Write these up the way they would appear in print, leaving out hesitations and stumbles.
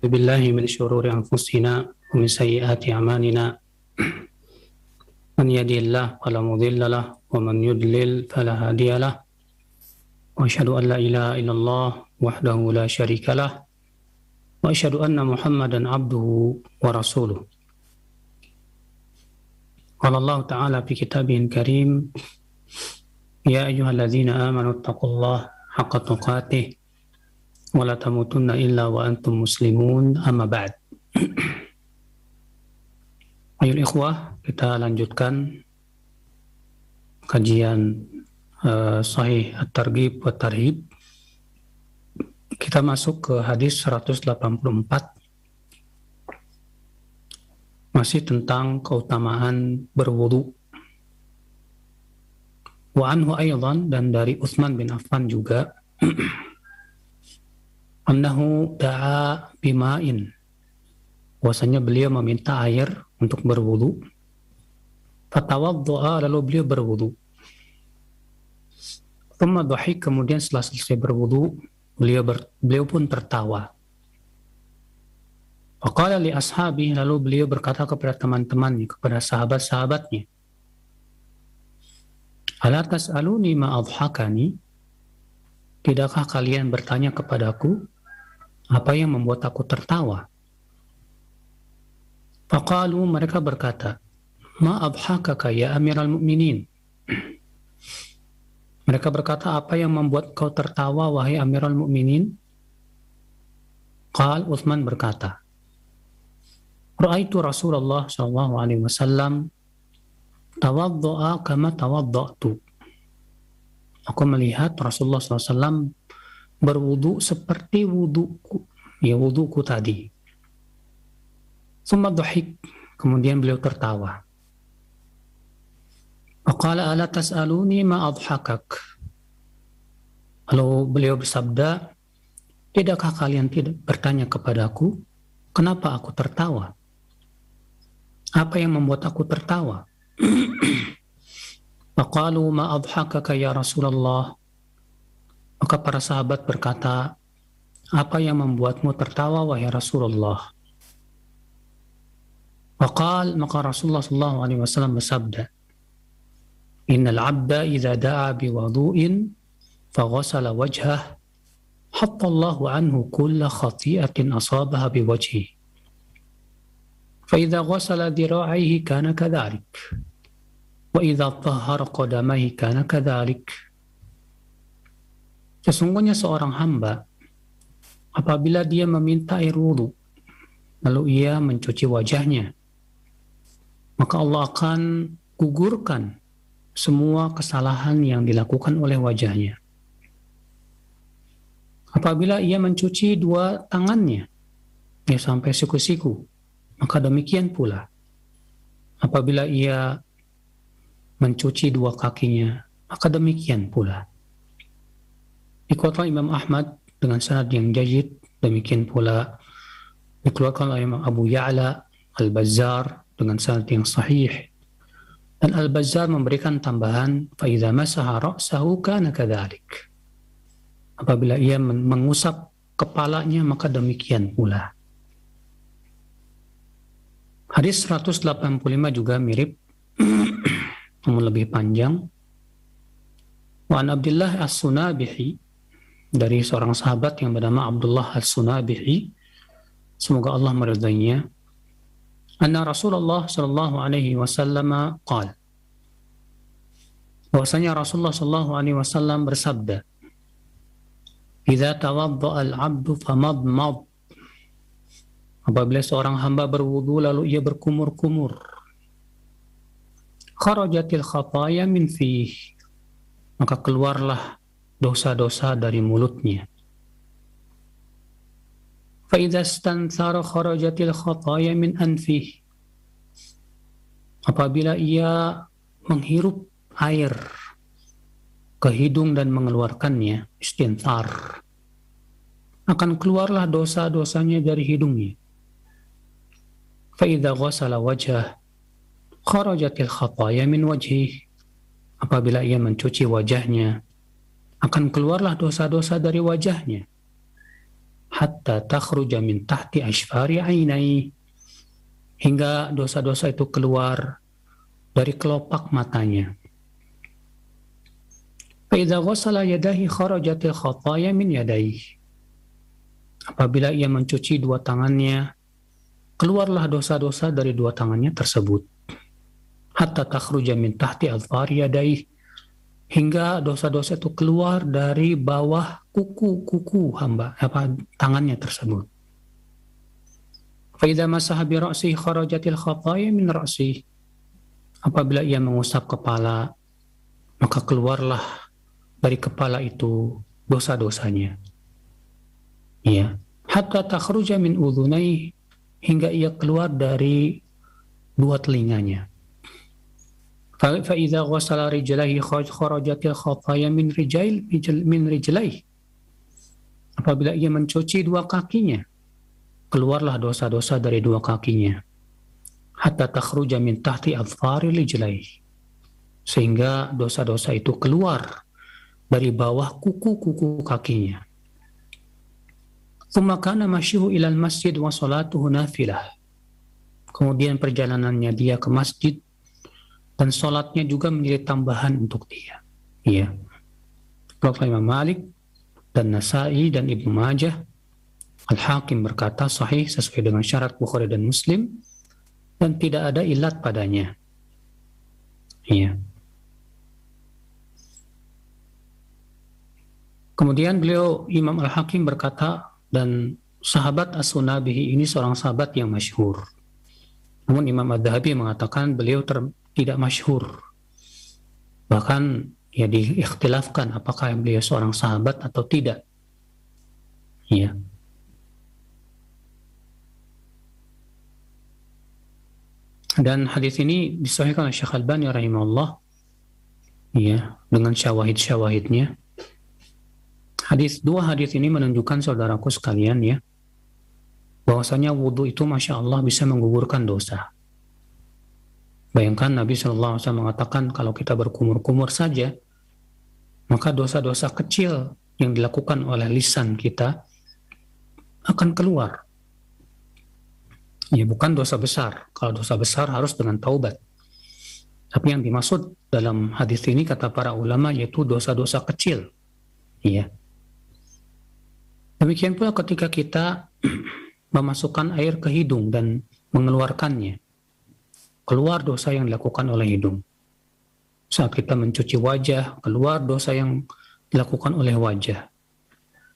بالله من شرور أنفسنا ومن سيئات أعمالنا من يهده الله فلا مضل له ومن يضلل فلا هادي له وأشهد أن لا إله إلا الله وحده لا شريك له وأشهد أن محمدا عبده ورسوله. قال الله تعالى في كتابه الكريم يا أيها الذين آمنوا اتقوا الله حق تقاته ولا تموتن إلا وأنتم مسlimun amma ba'd. Ayo ikhwah, kita lanjutkan kajian Sahih At-Targhib wa Tarhib. Kita masuk ke hadis 184, masih tentang keutamaan berwudu. Wa anhu aydan, dan dari Utsman bin Affan juga annahu da'a bima'in, bahwasanya beliau meminta air untuk berwudu. Fatawadda'a, lalu beliau berwudu. Thumma dhahik, kemudian setelah selesai berwudu beliau pun tertawa. Faqala li ashabi, lalu beliau berkata kepada teman-temannya, kepada sahabat-sahabatnya, ala tas'aluni ma adhakani, tidakkah kalian bertanya kepadaku apa yang membuat aku tertawa? Faqalu, mereka berkata, ma adhakaka ya amiral mu'minin. Mereka berkata, apa yang membuat kau tertawa wahai amiral mu'minin? Qal, Utsman berkata, ra'aitu Rasulullah sallallahu alaihi wasallam tawaddu'a kama tawadda'tu. Aku melihat Rasulullah SAW berwudu seperti wuduku tadi. Tsumma dhahik, kemudian beliau tertawa. Faqala ala tas'aluni ma adhakak. Lalu beliau bersabda, tidakkah kalian bertanya kepadaku kenapa aku tertawa? Apa yang membuat aku tertawa? Faqalu ma adhakaka ya Rasulullah. Maka para sahabat berkata, apa yang membuatmu tertawa wahai Rasulullah? Faqal, maka Rasulullah sallallahu alaihi wasallam bersabda, innal 'abda idza da'a biwudu'in faghasala wajhah hatta Allahu anhu kulla khati'atin asabaha biwajhihi. Fa idza ghasala dhira'ihi kana kadhalik. Wa idza tahhara qadamaihi kana kadhalik. Sesungguhnya seorang hamba apabila dia meminta air wudu lalu ia mencuci wajahnya, maka Allah akan gugurkan semua kesalahan yang dilakukan oleh wajahnya. Apabila ia mencuci dua tangannya ya sampai siku-siku, maka demikian pula apabila ia mencuci dua kakinya, maka demikian pula. Dikeluarkan Imam Ahmad dengan sanad yang jayyid, demikian pula dikeluarkan oleh Imam Abu Ya'la Al-Bazzar dengan sanad yang sahih. Dan Al-Bazzar memberikan tambahan, fa idza masaha ra'sahu kana kadzalik. Apabila ia mengusap kepalanya, maka demikian pula. Hadis 185 juga mirip, namun lebih panjang. Wa an Abdullah As-Sunabihi, dari seorang sahabat yang bernama Abdullah As-Sunabihi, semoga Allah meridainya, anna Rasulullah sallallahu alaihi wasallam qala, bahwasanya Rasulullah sallallahu alaihi wasallam bersabda, idza tawaddaa al-'abdu famadmad, apabila seorang hamba berwudu lalu ia berkumur-kumur, kharajatil khataya min fihi, maka keluarlah dosa-dosa dari mulutnya. Fa idza istanthara kharajatil khataya min anfihi, apabila ia menghirup air ke hidung dan mengeluarkannya, istinthar, akan keluarlah dosa-dosanya dari hidungnya. Fa idza ghasala wajhah kharajatil khataya min wajhihi, apabila ia mencuci wajahnya, akan keluarlah dosa-dosa dari wajahnya. hatta takhruja min tahti ashfari ainai, hingga dosa-dosa itu keluar dari kelopak matanya. Fa idza ghassala yadayhi kharajatil khataaya min yadayhi. Apabila ia mencuci dua tangannya, keluarlah dosa-dosa dari dua tangannya tersebut. Hatta takhruja min tahti adfari yadayhi, hingga dosa-dosa itu keluar dari bawah kuku tangannya tersebut. Fa idza masaha bi ra'sihi kharajatil khataaya min ra'sihi. Apabila ia mengusap kepala, maka keluarlah dari kepala itu dosa-dosanya. Ya, hatta takhruja min udhunai, hingga ia keluar dari dua telinganya. Fa idza ghassala rijlaihi kharajatil khataaya min rijlaihi. Apabila ia mencuci dua kakinya, keluarlah dosa-dosa dari dua kakinya. Hatta takhruja min tahti adfari rijlaihi, sehingga dosa-dosa itu keluar dari bawah kuku-kuku kakinya. Tsumma kana mashyuhu ilal masjid wa salatuhu nafilah. Kemudian perjalanannya dia ke masjid dan salatnya juga menjadi tambahan untuk dia. Iya. Rawi Imam Malik dan Nasa'i dan Ibnu Majah. Al-Hakim berkata sahih sesuai dengan syarat Bukhari dan Muslim dan tidak ada ilat padanya. Iya. Kemudian beliau Imam Al-Hakim berkata, dan sahabat As-Sunabihi ini seorang sahabat yang masyhur. Namun Imam Ad-Dhahabi mengatakan beliau tidak masyhur. Bahkan ya diikhtilafkan apakah beliau seorang sahabat atau tidak. Ya. Dan hadis ini disahihkan oleh Syekh Al-Albani rahimahullah. Ya, dengan syawahid-syawahidnya. Dua hadis ini menunjukkan saudaraku sekalian ya, bahwasanya wudhu itu Masya Allah bisa menggugurkan dosa. Bayangkan Nabi SAW mengatakan kalau kita berkumur-kumur saja, maka dosa-dosa kecil yang dilakukan oleh lisan kita akan keluar. Ya, bukan dosa besar. Kalau dosa besar harus dengan taubat. Tapi yang dimaksud dalam hadis ini kata para ulama yaitu dosa-dosa kecil. Iya. Demikian pula ketika kita memasukkan air ke hidung dan mengeluarkannya, keluar dosa yang dilakukan oleh hidung. Saat kita mencuci wajah, keluar dosa yang dilakukan oleh wajah.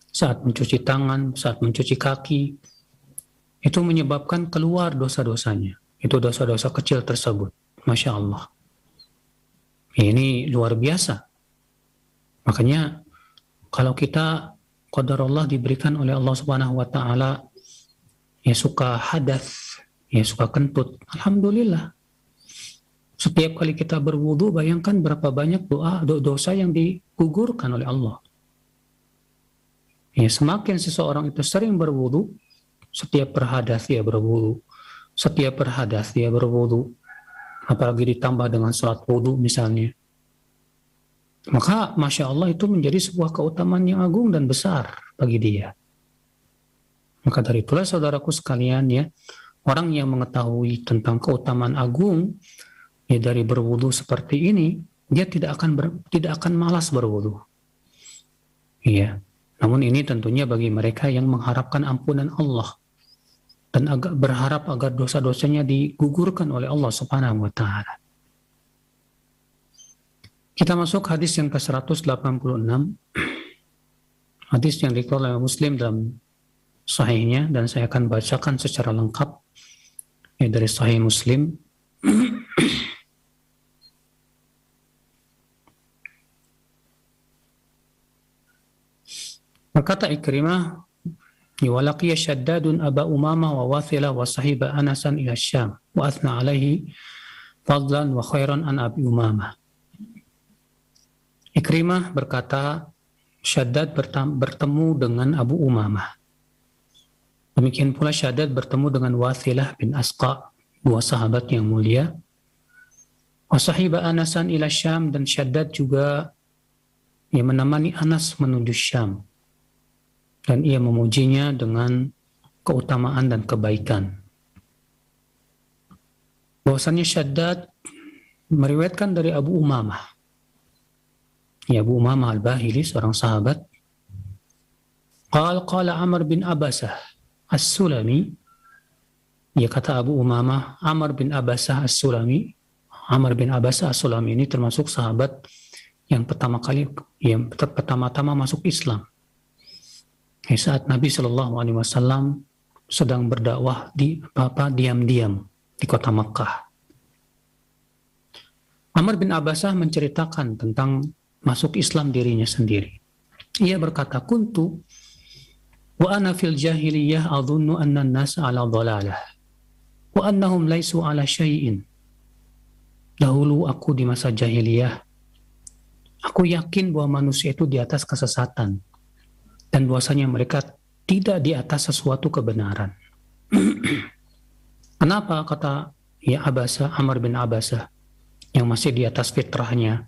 Saat mencuci tangan, saat mencuci kaki, itu menyebabkan keluar dosa-dosanya. Itu dosa-dosa kecil tersebut. Masya Allah. Ini luar biasa. Makanya kalau kita qadarullah diberikan oleh Allah Subhanahu wa taala ya suka hadas, ya suka kentut, alhamdulillah. Setiap kali kita berwudu, bayangkan berapa banyak dosa yang digugurkan oleh Allah. Ya, semakin seseorang itu sering berwudu, setiap berhadas dia berwudu, setiap berhadas dia berwudu, apalagi ditambah dengan salat wudu misalnya, maka Masya Allah itu menjadi sebuah keutamaan yang agung dan besar bagi dia. Maka dari itulah saudaraku sekalian ya, orang yang mengetahui tentang keutamaan agung ya dari berwudu seperti ini, dia tidak akan malas berwudu. Iya. Namun ini tentunya bagi mereka yang mengharapkan ampunan Allah dan berharap agar dosa-dosanya digugurkan oleh Allah Subhanahu wa taala. Kita masuk hadis yang ke-186, hadis yang dikeluarkan oleh Muslim dalam sahihnya, dan saya akan bacakan secara lengkap ya, dari Sahih Muslim. Berkata Ikrimah, walaqiya Shaddadun Aba Umamah wa Wathila wa sahiba Anasan ila Syam wa athna alaihi fadlan wa khairan an Abi Umamah. Ikrimah berkata, Shaddad bertemu dengan Abu Umamah. Demikian pula Shaddad bertemu dengan Wathilah bin Asqa, dua sahabat yang mulia. Wasahiba Anasan ila Syam, dan Shaddad juga yang menemani Anas menuju Syam. dan ia memujinya dengan keutamaan dan kebaikan. Bahwasannya Syaddad meriwayatkan dari Abu Umamah. Ya, Abu Umamah Al-Bahili, seorang sahabat. Qala Amr bin Abasah As-Sulami. Ya, kata Abu Umamah, Amr bin Abasah As-Sulami. Amr bin Abasah As-Sulami ini termasuk sahabat yang pertama-tama masuk Islam. Saat Nabi Shallallahu Alaihi Wasallam sedang berdakwah diam-diam di kota Makkah. Amr bin Abasah menceritakan tentang masuk Islam dirinya sendiri. Ia berkata, kuntu wa ana fil jahiliyah adhunnu anna an-nasa ala dhalalah wa annahum laisu ala syai'in. Dahulu aku di masa jahiliyah, aku yakin bahwa manusia itu di atas kesesatan dan bahwasanya mereka tidak di atas sesuatu kebenaran. Kenapa, kata Abasah, Amr bin Abasah, yang masih di atas fitrahnya,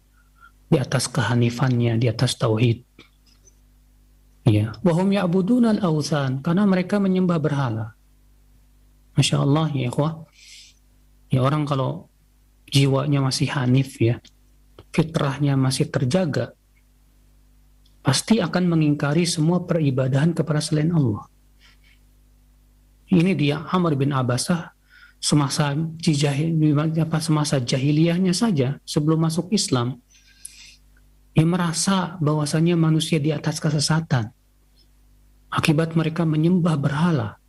di atas kehanifannya, di atas tauhid. Ya, wahum ya'buduna al-awthan, karena mereka menyembah berhala. Masya Allah, ya ikhwah. Ya, orang kalau jiwanya masih hanif, ya, fitrahnya masih terjaga, pasti akan mengingkari semua peribadahan kepada selain Allah. Ini dia Amr bin Abasah semasa jahiliyahnya saja, sebelum masuk Islam, ia merasa bahwasanya manusia di atas kesesatan akibat mereka menyembah berhala.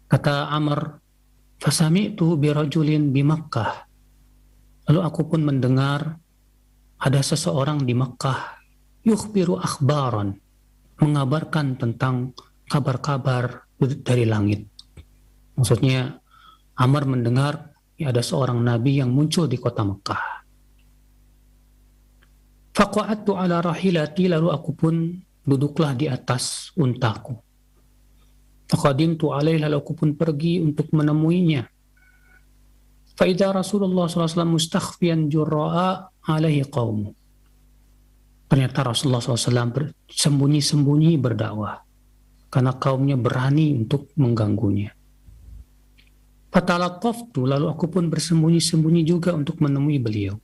Kata Amr, fasami'tu birajulin bi Makkah. Lalu aku pun mendengar ada seseorang di Makkah, yukhbiru akhbaran, mengabarkan tentang kabar-kabar dari langit. Maksudnya, Amr mendengar ada seorang nabi yang muncul di kota Makkah. Faqa'adtu ala rahilati, lalu aku pun duduklah di atas untaku. Faqadimtu alaih, lalu aku pun pergi untuk menemuinya. Fa'idha Rasulullah SAW mustakhfiyan jurra'a alaihi qawmu. Ternyata Rasulullah SAW sembunyi-sembunyi berdakwah karena kaumnya berani untuk mengganggunya. Fatalattaftu, lalu aku pun bersembunyi-sembunyi juga untuk menemui beliau.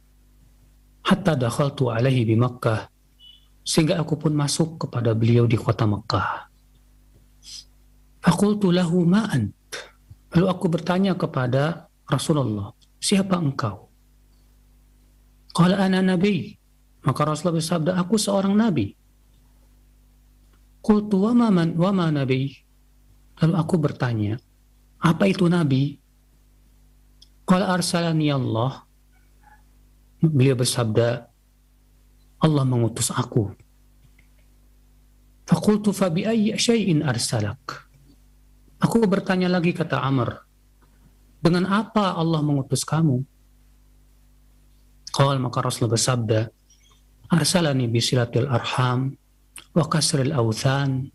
Hatta dakhaltu alaihi bi Makkah, sehingga aku pun masuk kepada beliau di kota Makkah. Faqultu lahu ma ant, lalu aku bertanya kepada Rasulullah, siapa engkau? Qala ana nabi, maka Rasulullah bersabda, aku seorang nabi. Qultu wa ma nabi, lalu aku bertanya, apa itu nabi? Qala arsalani Allah, beliau bersabda, Allah mengutus aku. Faqultu fa bi ayyi syai'in arsalak, aku bertanya lagi, kata Amr, dengan apa Allah mengutus kamu? Qala, maka Rasulullah bersabda, arsalani bisilatil arham wa kasril awthan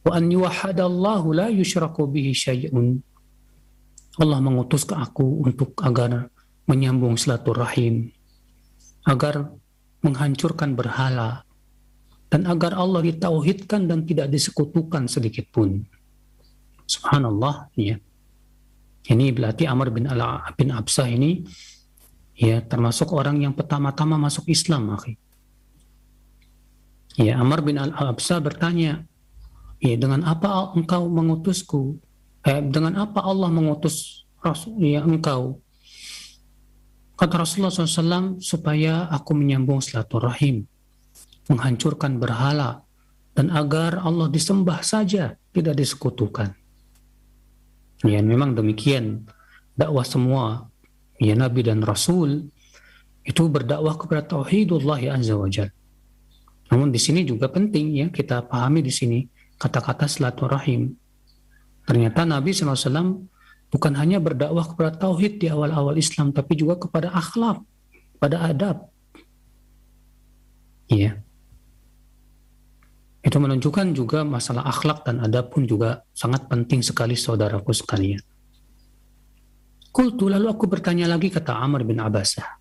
wa an yuwahhadallahu la yusyraku bihi syai'un. Allah mengutus ke aku untuk agar menyambung silaturahim, agar menghancurkan berhala, dan agar Allah ditauhidkan dan tidak disekutukan sedikit pun. Subhanallah, ya. Ini berarti Amr bin Absah ini ya termasuk orang yang pertama-tama masuk Islam, akhi. Ya, Amr bin Absah bertanya, ya, dengan apa engkau mengutusku? Dengan apa Allah mengutus engkau? Kata Rasulullah SAW, supaya aku menyambung silaturahim, menghancurkan berhala, dan agar Allah disembah saja, tidak disekutukan. Ya, memang demikian dakwah semua ya Nabi dan Rasul itu berdakwah kepada tauhidullah ya azza wajal. Namun di sini juga penting ya kita pahami di sini kata-kata silaturahim. Ternyata Nabi SAW bukan hanya berdakwah kepada tauhid di awal-awal Islam, tapi juga kepada akhlak, pada adab. Ya. Itu menunjukkan juga masalah akhlak dan adab pun juga sangat penting sekali, saudaraku sekalian. Qultu, lalu aku bertanya lagi, kata Amr bin Abasah,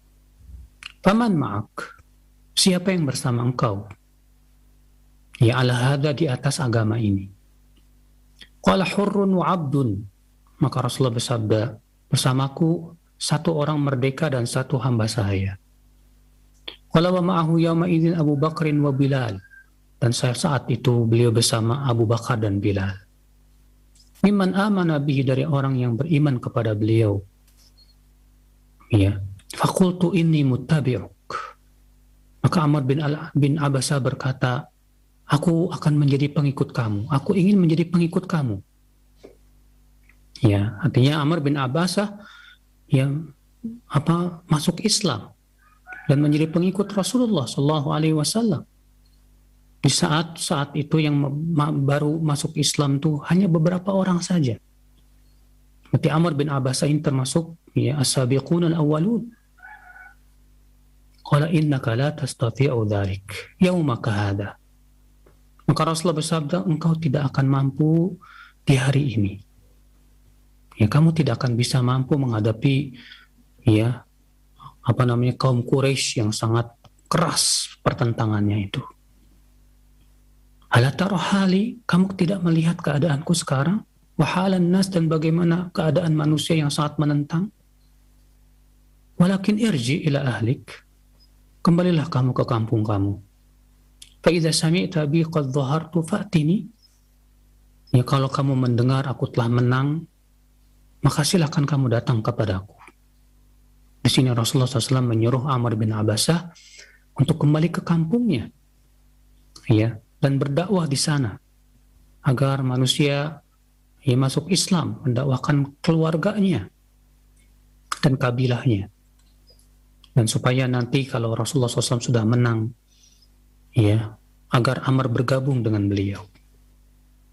faman ma'ak, siapa yang bersama engkau? Ya ala hadza, di atas agama ini. Qala hurrun wa abdun. Maka Rasulullah bersabda, bersamaku satu orang merdeka dan satu hamba sahaya. Qala wa ma'ahu yawma idzin Abu Bakrin wa Bilal. Dan saat itu beliau bersama Abu Bakar dan Bilal. Mimman amana bihi, dari orang yang beriman kepada beliau. Ya. Faqultu inni muttabi'uk. Maka Amr bin Abasa berkata, aku akan menjadi pengikut kamu. Aku ingin menjadi pengikut kamu. Ya, artinya Amr bin Abasa yang masuk Islam dan menjadi pengikut Rasulullah Shallallahu Alaihi Wasallam. Di saat itu yang baru masuk Islam tuh hanya beberapa orang saja. Berarti Amr bin Abasa ini termasuk ya as-sabiqun al-awwalun. Qala innaka la tastati'u dzalik yaumaka hadza. Maka Rasulullah bersabda, engkau tidak akan mampu di hari ini. Ya, kamu tidak akan bisa mampu menghadapi ya kaum Quraisy yang sangat keras pertentangannya itu. Ala tara hali, kamu tidak melihat keadaanku sekarang? Wahalan nas, dan bagaimana keadaan manusia yang sangat menentang? Walakin irji ila ahlik, kembalilah kamu ke kampung kamu. Fa idza sami'ta bi qad dhahartu fa'tini. Ya, kalau kamu mendengar aku telah menang, maka silakan kamu datang kepadaku. Di sini Rasulullah SAW menyuruh Amr bin Abasah untuk kembali ke kampungnya. Ya, dan berdakwah di sana agar manusia masuk Islam, mendakwahkan keluarganya dan kabilahnya, dan supaya nanti kalau Rasulullah SAW sudah menang, ya, agar Amr bergabung dengan beliau.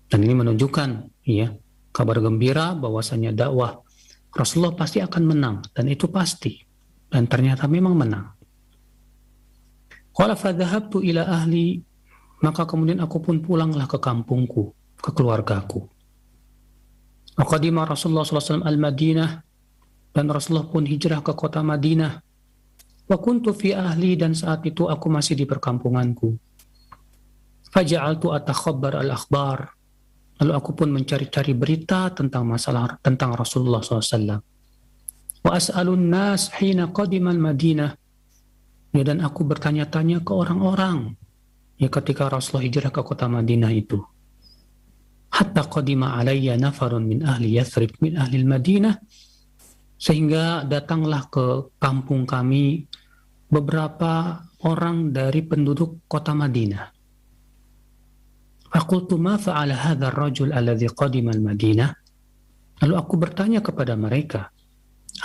Dan ini menunjukkan kabar gembira bahwasanya dakwah Rasulullah pasti akan menang, dan itu pasti, dan ternyata memang menang. Qala fadhahabtu ila ahli, maka kemudian aku pun pulanglah ke kampungku, ke keluargaku. Qadima Rasulullah SAW al-Madinah, dan Rasulullah pun hijrah ke kota Madinah. Wa kuntu fi ahli, dan saat itu aku masih di perkampunganku. Faja'altu atakhabbar al-akhbar, lalu aku pun mencari-cari berita tentang masalah tentang Rasulullah SAW. Wa as'alun nas hina qadima al-Madinah, ya, dan aku bertanya-tanya ke orang-orang ya ketika Rasulullah hijrah ke kota Madinah itu. Hatta qadima alayya nafarun min ahli Yathrib min ahli Madinah, sehingga datanglah ke kampung kami beberapa orang dari penduduk kota Madinah. Faqultu ma fa'ala hadha ar-rajul alladhi qadima al-Madinah. Lalu aku bertanya kepada mereka,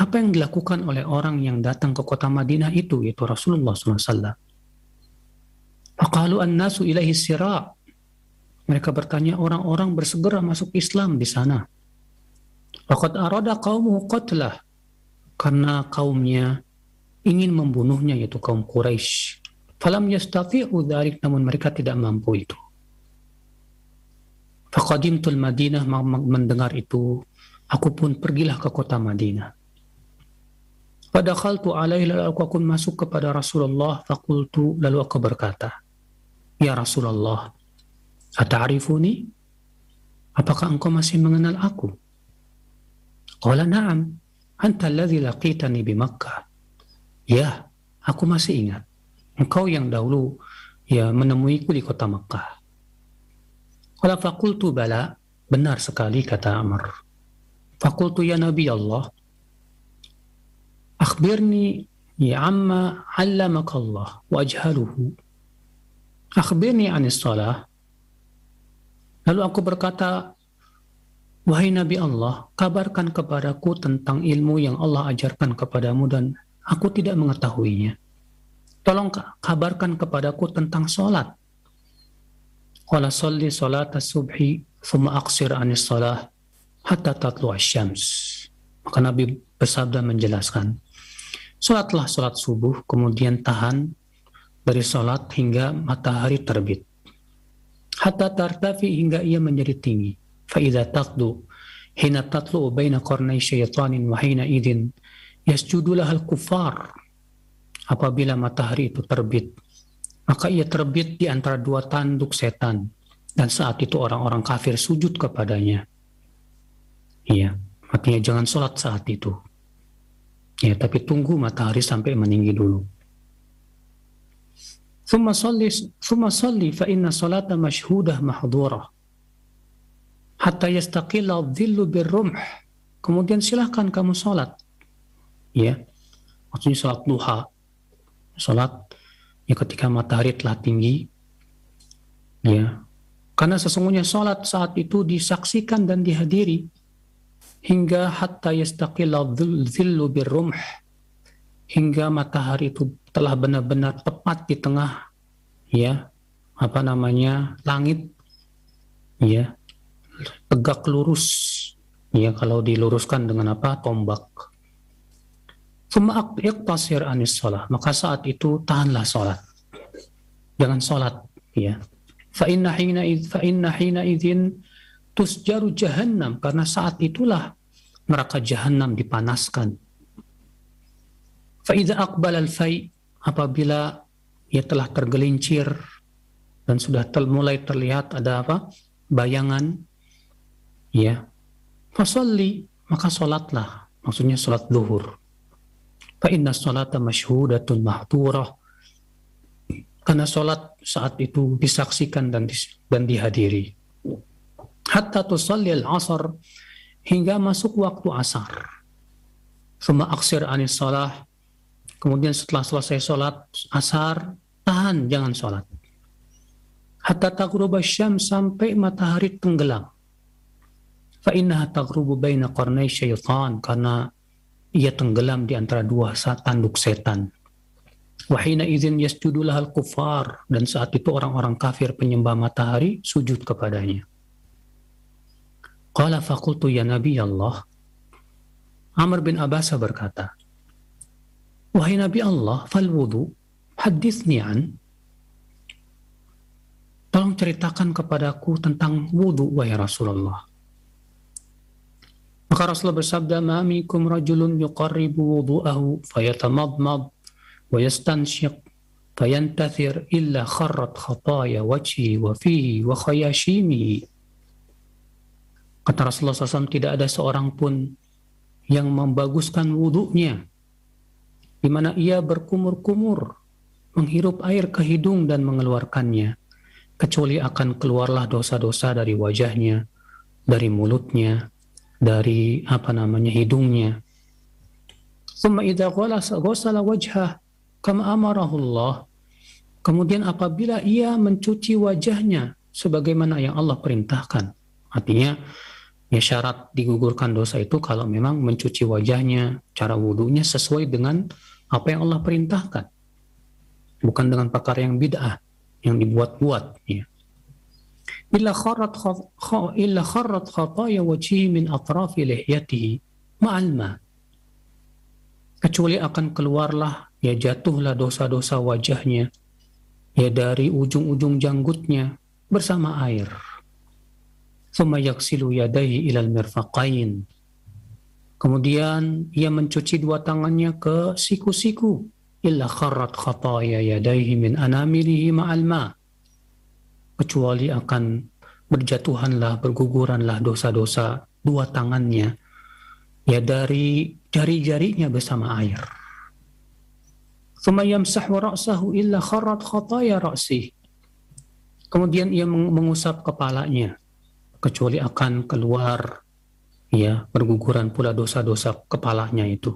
apa yang dilakukan oleh orang yang datang ke kota Madinah itu, yaitu Rasulullah SAW. Faqalu an-nasu ilaihi sira'. Mereka bertanya, orang-orang bersegera masuk Islam di sana. Faqad arada qaumuhu qatlah, karena kaumnya ingin membunuhnya, yaitu kaum Quraisy. Falam yastati'u dzalik, namun mereka tidak mampu itu. Faqadimtul Madinah, mendengar itu aku pun pergilah ke kota Madinah. Fadakhaltu alaihi, lalu aku masuk kepada Rasulullah. Faqultu, lalu aku berkata, ya Rasulullah, ata'rifuni? Apakah engkau masih mengenal aku? Qala na'am, anta alladhi laqitani bi Makkah. Ya, aku masih ingat. Engkau yang dahulu menemuiku di kota Makkah. Qala faqultu bala, benar sekali, kata Amr. Faqultu ya Nabi Allah, akhbirni ya amma 'allamaka Allah wa ajhaluhu. Akhbirni 'anis shalah. Lalu aku berkata, wahai Nabi Allah, kabarkan kepadaku tentang ilmu yang Allah ajarkan kepadamu dan aku tidak mengetahuinya. Tolong kabarkan kepadaku tentang salat. Qala sholli salat as-subhi thumma aqsir 'anis shalah hatta tatlu' asy-syams. Maka Nabi bersabda menjelaskan, salatlah salat subuh, kemudian tahan dari salat hingga matahari terbit. Hatta tartafi, hingga ia menjadi tinggi. Fa idza taqdu hina tatlu baina qarnay syaitanin wa hina idzin yasjudu lahal kuffar. Apabila matahari itu terbit, Maka ia terbit di antara dua tanduk setan, dan saat itu orang-orang kafir sujud kepadanya. Iya, artinya jangan sholat saat itu. Ya, tapi tunggu matahari sampai meninggi dulu. Thumma salli fa inna salata mashhudah mahdhurah hatta yastaqilla dhillu birrumh. Kemudian silahkan kamu sholat. Ya, maksudnya sholat duha. Sholat ya ketika matahari telah tinggi. Ya, karena sesungguhnya sholat saat itu disaksikan dan dihadiri hingga hatta yastaqilla dhillu birrumh, hingga matahari itu telah benar-benar tepat di tengah langit, ya, tegak lurus, ya, kalau diluruskan dengan tombak. Tsumma iqtasir anis shalah, maka saat itu tahanlah salat, jangan salat, ya. Fa inna hina idzin tusjaru jahannam, karena saat itulah neraka jahannam dipanaskan. Fa idza aqbala al-fai, apabila ia telah tergelincir dan sudah mulai terlihat ada bayangan, ya, fasalli, maka salatlah, maksudnya salat zuhur. Fa inna salata masyhudatun mahdhurah, karena salat saat itu disaksikan dan dihadiri. Hatta tusalli al-'asr, hingga masuk waktu asar. Tsumma aqsir anis shalah, kemudian setelah selesai salat asar, tahan, jangan salat. Hatta taghruba syams, sampai matahari tenggelam. Fa innaha taghrubu baina qarnay syaitan, karena ia tenggelam di antara dua tanduk setan. Wa hina idzin yasjudu lahal kuffar, dan saat itu orang-orang kafir penyembah matahari sujud kepadanya. Qala faqultu ya Nabi Allah, Amr bin Abasa berkata, wahai Nabi Allah, fal wudu hadithni an, tolong ceritakan kepadaku tentang wudu, wahai Rasulullah. Maka Rasulullah bersabda, ma minkum rajulun yuqarribu wudu'ahu fayatamadmad wa yastanshiq fayantathir illa kharrat khataya wajhi wa fihi wa khayashimihi. Kata Rasulullah SAW, tidak ada seorang pun yang membaguskan wudunya, di mana ia berkumur-kumur, menghirup air ke hidung dan mengeluarkannya, kecuali akan keluarlah dosa-dosa dari wajahnya, dari mulutnya, dari hidungnya. Tsumma idza ghasala wajhah kama amarahu Allah, kemudian apabila ia mencuci wajahnya sebagaimana yang Allah perintahkan. Artinya, ya, syarat digugurkan dosa itu kalau memang mencuci wajahnya, cara wudunya sesuai dengan apa yang Allah perintahkan, bukan dengan perkara yang bid'ah, yang dibuat-buat, ya. Illa kharrat khataya wajhihi min atrafi lihyatihi ma'al ma, kecuali akan keluarlah, ya, jatuhlah dosa-dosa wajahnya, ya, dari ujung-ujung janggutnya bersama air. Tsumma yaghsilu yadayhi ilal mirfaqain, kemudian ia mencuci dua tangannya ke siku-siku. Illa kharrat khataya yadayhi min anamilihi ma'al ma, kecuali akan berjatuhanlah, berguguranlah dosa-dosa dua tangannya, ya, dari jari-jarinya bersama air. Tsumma yamsahu ra'sahu illa kharrat khataya ra'sihi, kemudian ia mengusap kepalanya, kecuali akan keluar, ya, berguguran pula dosa-dosa kepalanya itu.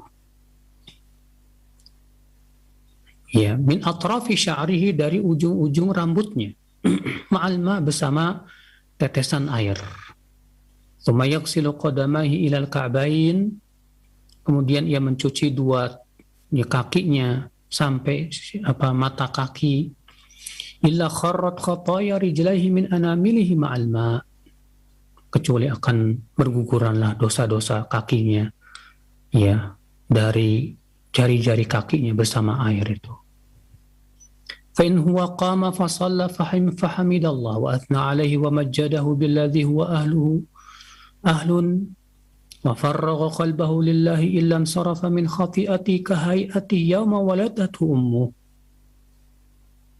Ya, min atrafi sya'rihi, dari ujung-ujung rambutnya, ma'al ma, bersama tetesan air. Tsumma yaghsilu qadamaihi ilal ka'bain, kemudian ia mencuci dua, ya, kakinya sampai mata kaki. Illa kharrat khataya rijlaihi min anamilihi ma'al ma, kecuali akan berguguranlah dosa-dosa kakinya, ya, dari jari-jari kakinya bersama air itu. Fa in huwa qama fa shalla fahamidallah wa athna alaihi wa majjadahu billadhi huwa ahlun wa farragha qalbahu lillahi illa ansarafa min khati'ati ka hay'ati yawma waladatu ummu.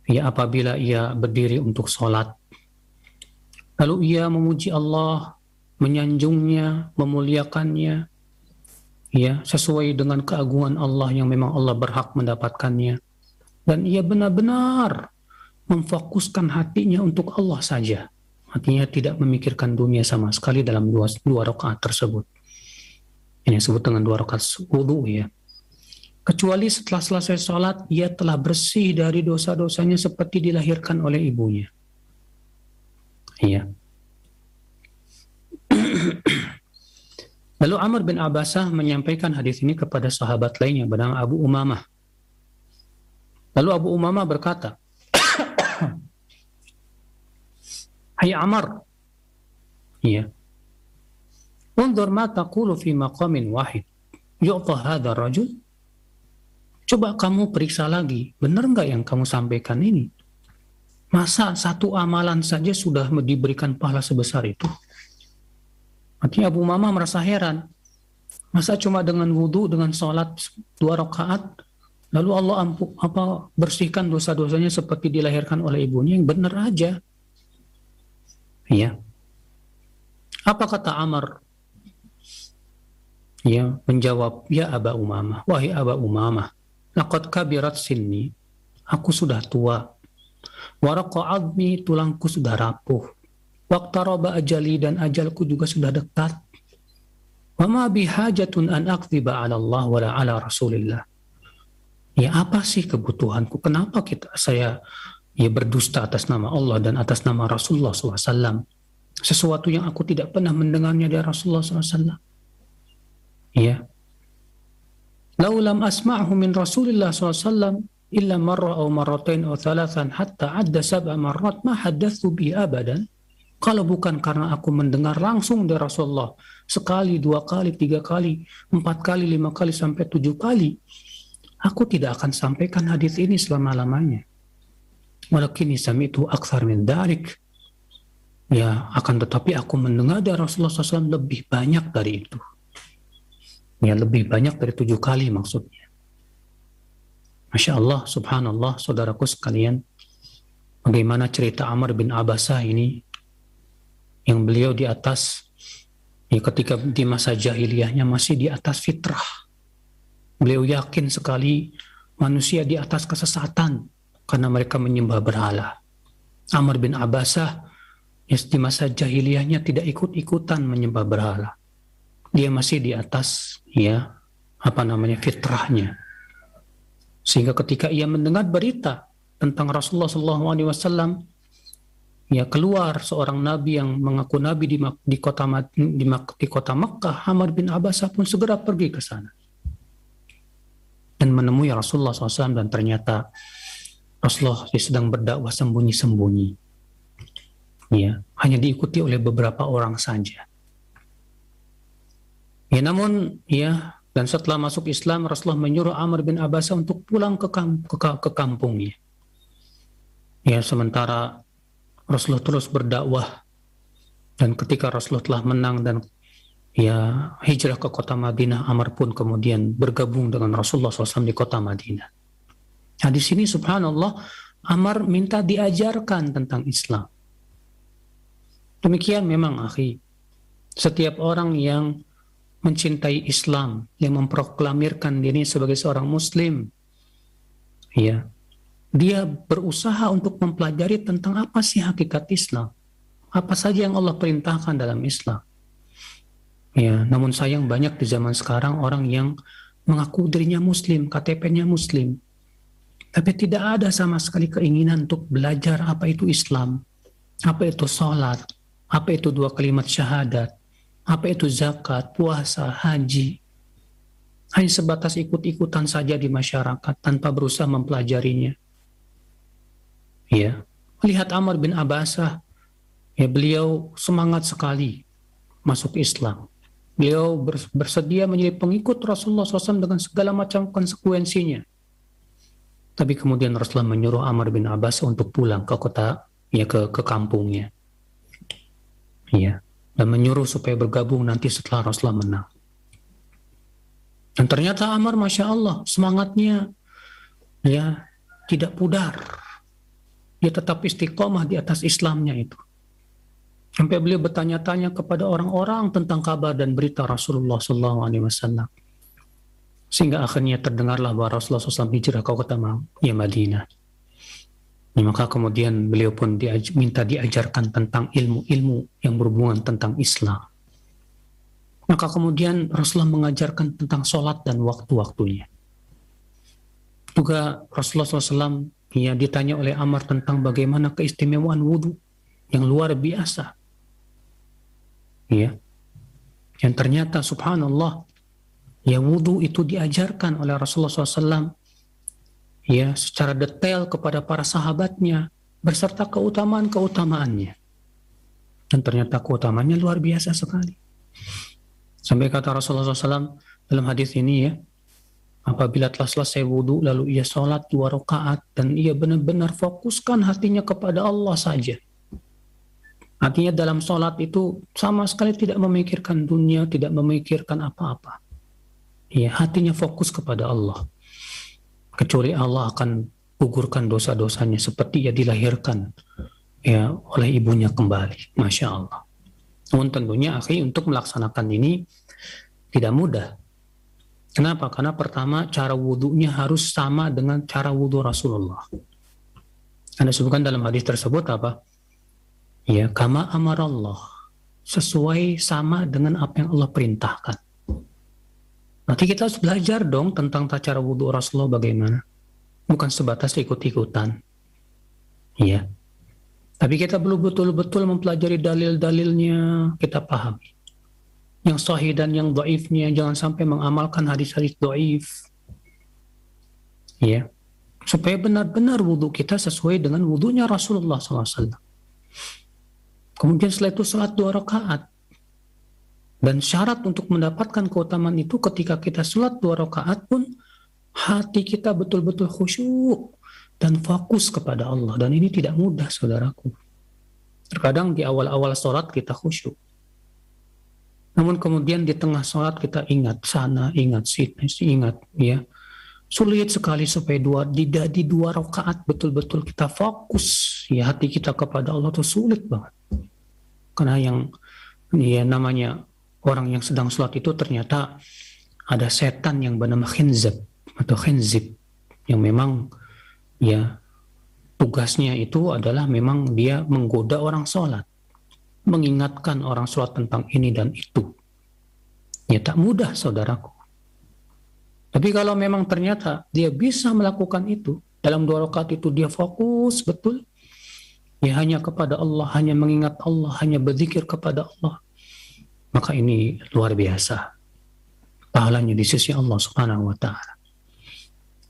ya apabila ia berdiri untuk sholat, lalu ia memuji Allah, menyanjungnya, memuliakannya, ya sesuai dengan keagungan Allah yang memang Allah berhak mendapatkannya, dan ia benar-benar memfokuskan hatinya untuk Allah saja. Artinya tidak memikirkan dunia sama sekali dalam dua rakaat tersebut. Ini disebut dengan 2 rakaat wudu ya. Kecuali setelah selesai sholat, ia telah bersih dari dosa-dosanya seperti dilahirkan oleh ibunya. Iya. Lalu Amr bin Abbasah menyampaikan hadis ini kepada sahabat lainnya bernama Abu Umamah. Lalu Abu Umamah berkata, "Hai Amr, iya. Unzur ma taqulu fi maqamin wahid. Yu'ta hadha rajul." Coba kamu periksa lagi, benar nggak yang kamu sampaikan ini? Masa satu amalan saja sudah diberikan pahala sebesar itu? Artinya Abu Umamah merasa heran. Masa cuma dengan wudu, dengan sholat 2 rakaat, lalu Allah bersihkan dosa-dosanya seperti dilahirkan oleh ibunya, yang benar aja. Iya. Apa kata Amr? Ya, menjawab, "Ya Aba Umamah, wahai Aba Umamah, laqad kabirat sinni, aku sudah tua. Waraqa azmi, tulangku sudah rapuh. Waqtaraba ajali, dan ajalku juga sudah dekat. Wa ma bihajatun an aqdhiba 'ala Allah wa la 'ala Rasulillah." Ya apa sih kebutuhanku? Kenapa saya berdusta atas nama Allah dan atas nama Rasulullah SAW? Sesuatu yang aku tidak pernah mendengarnya dari Rasulullah SAW. Ya. "Lau lam asma'hu min Rasulillah SAW illa marra aw marratain aw thalathan hatta adda 7 marrat ma haddatsu bi abadan." Kalau bukan karena aku mendengar langsung dari Rasulullah sekali, 2 kali, 3 kali, 4 kali, 5 kali, sampai 7 kali, aku tidak akan sampaikan hadis ini selama-lamanya. Walakinni sami'tu aktsar min dzalik. Ya, akan tetapi aku mendengar dari Rasulullah SAW lebih banyak dari itu. Ya, lebih banyak dari 7 kali maksudnya. Masya Allah, subhanallah, saudaraku sekalian, bagaimana cerita Amr bin Abbasah ini, yang beliau di atas, ya ketika di masa jahiliyahnya masih di atas fitrah. Beliau yakin sekali manusia di atas kesesatan karena mereka menyembah berhala. Amr bin Abbasah di masa jahiliyahnya tidak ikut-ikutan menyembah berhala. Dia masih di atas fitrahnya. Sehingga ketika ia mendengar berita tentang Rasulullah SAW, keluar seorang nabi yang mengaku nabi di kota Makkah, Amr bin Abbasah pun segera pergi ke sana dan menemui Rasulullah SAW, dan ternyata Rasulullah sedang berdakwah sembunyi-sembunyi. Ya, hanya diikuti oleh beberapa orang saja. Ya, namun dan setelah masuk Islam, Rasulullah menyuruh Amr bin Abbasah untuk pulang ke kampungnya. Ya, sementara Rasulullah terus berdakwah, dan ketika Rasulullah telah menang dan hijrah ke kota Madinah, Amr pun kemudian bergabung dengan Rasulullah SAW di kota Madinah. Nah, di sini subhanallah, Amr minta diajarkan tentang Islam. Demikian memang akhi, setiap orang yang mencintai Islam, yang memproklamirkan diri sebagai seorang Muslim, dia berusaha untuk mempelajari tentang apa sih hakikat Islam, apa saja yang Allah perintahkan dalam Islam. Namun sayang banyak di zaman sekarang orang yang mengaku dirinya Muslim, KTP-nya Muslim, tapi tidak ada sama sekali keinginan untuk belajar apa itu Islam, apa itu sholat, apa itu 2 kalimat syahadat, apa itu zakat, puasa, haji. Hanya sebatas ikut-ikutan saja di masyarakat tanpa berusaha mempelajarinya. Lihat Amr bin Abbasah, beliau semangat sekali masuk Islam. Beliau bersedia menjadi pengikut Rasulullah SAW dengan segala macam konsekuensinya. Tapi kemudian Rasulullah menyuruh Amr bin Abbasah untuk pulang ke kota, ke kampungnya. Dan menyuruh supaya bergabung nanti setelah Rasulullah menang. Dan ternyata Amr, Masya Allah, semangatnya tidak pudar. dia tetap istiqomah di atas Islamnya itu. Sampai beliau bertanya-tanya kepada orang-orang tentang kabar dan berita Rasulullah SAW. Sehingga akhirnya terdengarlah bahwa Rasulullah SAW hijrah ke kota Madinah. Maka kemudian beliau pun minta diajarkan tentang ilmu-ilmu yang berhubungan tentang Islam. Maka kemudian Rasulullah mengajarkan tentang sholat dan waktu-waktunya. Juga Rasulullah SAW ditanya oleh Ammar tentang bagaimana keistimewaan wudhu yang luar biasa. Yang ternyata subhanallah, wudhu itu diajarkan oleh Rasulullah SAW secara detail kepada para sahabatnya berserta keutamaan-keutamaannya. Dan ternyata keutamaannya luar biasa sekali. Sampai kata Rasulullah SAW dalam hadis ini apabila telah selesai wudhu lalu ia sholat 2 rakaat dan ia benar-benar fokuskan hatinya kepada Allah saja. Artinya dalam sholat itu sama sekali tidak memikirkan dunia, tidak memikirkan apa-apa. Hatinya fokus kepada Allah. Kecuali Allah akan gugurkan dosa-dosanya seperti ia dilahirkan oleh ibunya kembali. Masya Allah. Namun tentunya untuk melaksanakan ini tidak mudah. Kenapa? Karena pertama cara wudhunya harus sama dengan cara wudhu Rasulullah. Anda sebutkan dalam hadis tersebut apa? Kama amarallah, sesuai sama dengan apa yang Allah perintahkan. Nanti kita harus belajar dong tentang cara wudhu Rasulullah bagaimana. Bukan sebatas ikut-ikutan. Tapi kita perlu betul-betul mempelajari dalil-dalilnya, kita pahami. Yang sahih dan yang dhaifnya, jangan sampai mengamalkan hadis-hadis dhaif. Supaya benar-benar wudhu kita sesuai dengan wudhunya Rasulullah SAW. Kemudian setelah itu salat 2 rakaat. Dan syarat untuk mendapatkan keutamaan itu ketika kita salat 2 rakaat pun hati kita betul-betul khusyuk dan fokus kepada Allah. Dan ini tidak mudah, saudaraku. Terkadang di awal-awal sholat kita khusyuk. Namun kemudian di tengah sholat kita ingat sana, ingat sini, ingat Sulit sekali supaya di 2 rakaat betul-betul kita fokus hati kita kepada Allah itu sulit banget. Karena yang namanya orang yang sedang sholat itu ternyata ada setan yang bernama khinzib yang memang tugasnya itu adalah memang dia menggoda orang sholat, mengingatkan orang sholat tentang ini dan itu. Tak mudah, saudaraku. Tapi kalau memang ternyata dia bisa melakukan itu, dalam 2 rakaat itu dia fokus betul, hanya kepada Allah, hanya mengingat Allah, hanya berzikir kepada Allah, maka ini luar biasa pahalanya di sisi Allah Subhanahu wa Ta'ala.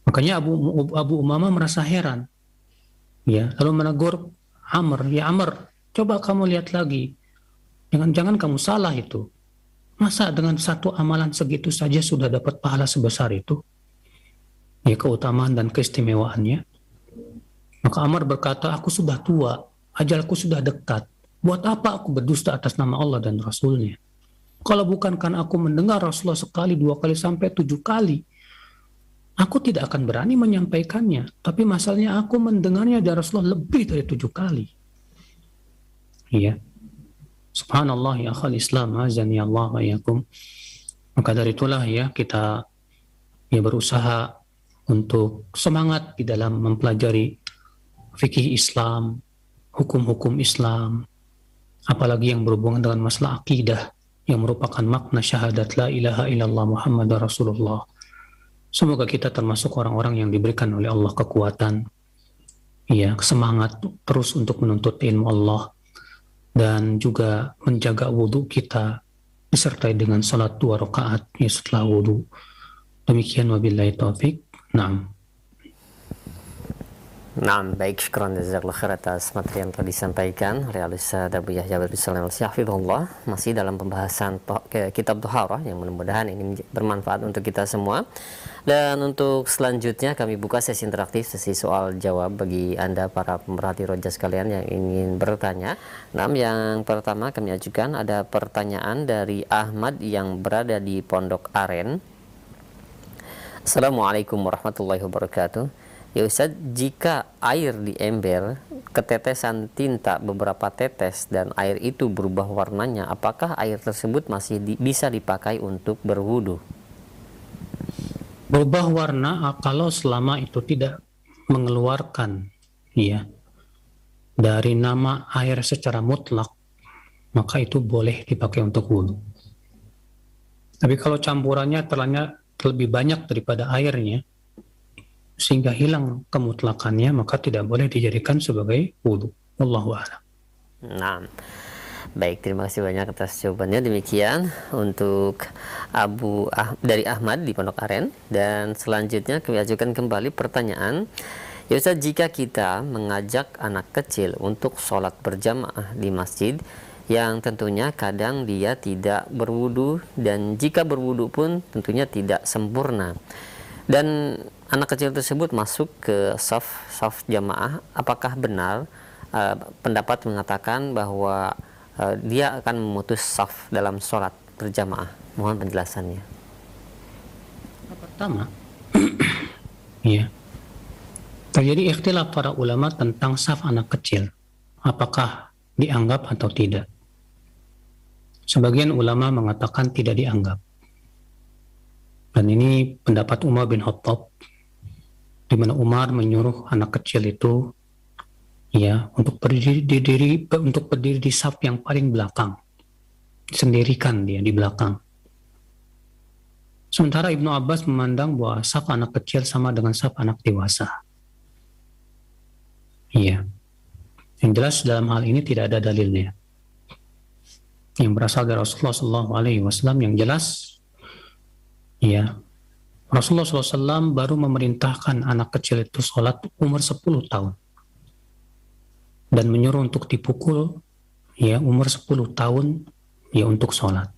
Makanya Abu Umamah merasa heran, lalu menegur Amr, Amr, coba kamu lihat lagi, jangan kamu salah itu. Masa dengan satu amalan segitu saja sudah dapat pahala sebesar itu? Keutamaan dan keistimewaannya. Maka Amr berkata, aku sudah tua, ajalku sudah dekat. Buat apa aku berdusta atas nama Allah dan Rasulnya? Kalau bukan karena aku mendengar Rasulullah sekali, 2 kali, sampai 7 kali, aku tidak akan berani menyampaikannya. Tapi masalahnya aku mendengarnya dari Rasulullah lebih dari 7 kali. Subhanallah ya akhal Islam, azani Allah wa yakum. Maka dari itulah kita berusaha untuk semangat di dalam mempelajari fikih Islam, hukum-hukum Islam, apalagi yang berhubungan dengan masalah akidah yang merupakan makna syahadat la ilaha illallah Muhammad Rasulullah. Semoga kita termasuk orang-orang yang diberikan oleh Allah kekuatan, semangat terus untuk menuntut ilmu Allah, dan juga menjaga wudhu kita disertai dengan salat 2 rakaat setelah wudhu. Demikian wabillahi taufik. Naam. Naam, baik, syukran jazakallahu khair atas materi yang telah disampaikan oleh Ustaz Abu Yahya Abdussalam Al-Syafidhullah. Masih dalam pembahasan kitab Thaharah yang mudah-mudahan ini bermanfaat untuk kita semua. Dan untuk selanjutnya kami buka sesi interaktif, sesi soal jawab bagi Anda para pemerhati roja sekalian yang ingin bertanya. Naam, yang pertama kami ajukan ada pertanyaan dari Ahmad yang berada di Pondok Aren. Assalamualaikum warahmatullahi wabarakatuh. Ya Ustaz, jika air di ember ketetesan tinta beberapa tetes dan air itu berubah warnanya, apakah air tersebut masih bisa dipakai untuk berwudu? Berubah warna kalau selama itu tidak mengeluarkan ya dari nama air secara mutlak, maka itu boleh dipakai untuk wudhu. Tapi kalau campurannya ternyata lebih banyak daripada airnya, sehingga hilang kemutlakannya, maka tidak boleh dijadikan sebagai wudhu. Wallahu a'lam. Nah, baik, terima kasih banyak atas jawabannya. Demikian untuk dari Ahmad di Pondok Aren. Dan selanjutnya kami ajukan kembali pertanyaan. Ya Ustaz, jika kita mengajak anak kecil untuk sholat berjamaah di masjid, yang tentunya kadang dia tidak berwudu, dan jika berwudu pun tentunya tidak sempurna, dan anak kecil tersebut masuk ke saf jamaah, apakah benar pendapat mengatakan bahwa dia akan memutus saf dalam sholat berjamaah? Mohon penjelasannya. Pertama, ya, terjadi ikhtilaf para ulama tentang saf anak kecil, apakah dianggap atau tidak. Sebagian ulama mengatakan tidak dianggap. Dan ini pendapat Umar bin Khattab, di mana Umar menyuruh anak kecil itu ya untuk berdiri di saf yang paling belakang, sendirikan dia di belakang. Sementara Ibnu Abbas memandang bahwa saf anak kecil sama dengan saf anak dewasa. Iya, yang jelas dalam hal ini tidak ada dalilnya yang berasal dari Rasulullah SAW. Yang jelas, ya, Rasulullah SAW baru memerintahkan anak kecil itu sholat umur 10 tahun dan menyuruh untuk dipukul ya umur 10 tahun ya untuk sholat.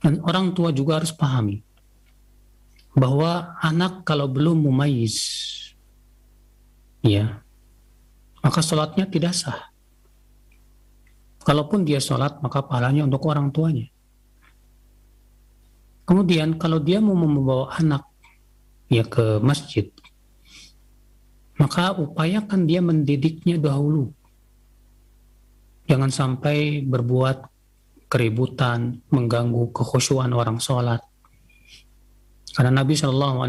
Dan orang tua juga harus pahami bahwa anak kalau belum mumayyiz ya maka sholatnya tidak sah. Kalaupun dia sholat, maka pahalanya untuk orang tuanya. Kemudian kalau dia mau membawa anak ya ke masjid, maka upayakan dia mendidiknya dahulu. Jangan sampai berbuat keributan, mengganggu kekhusyuan orang sholat. Karena Nabi SAW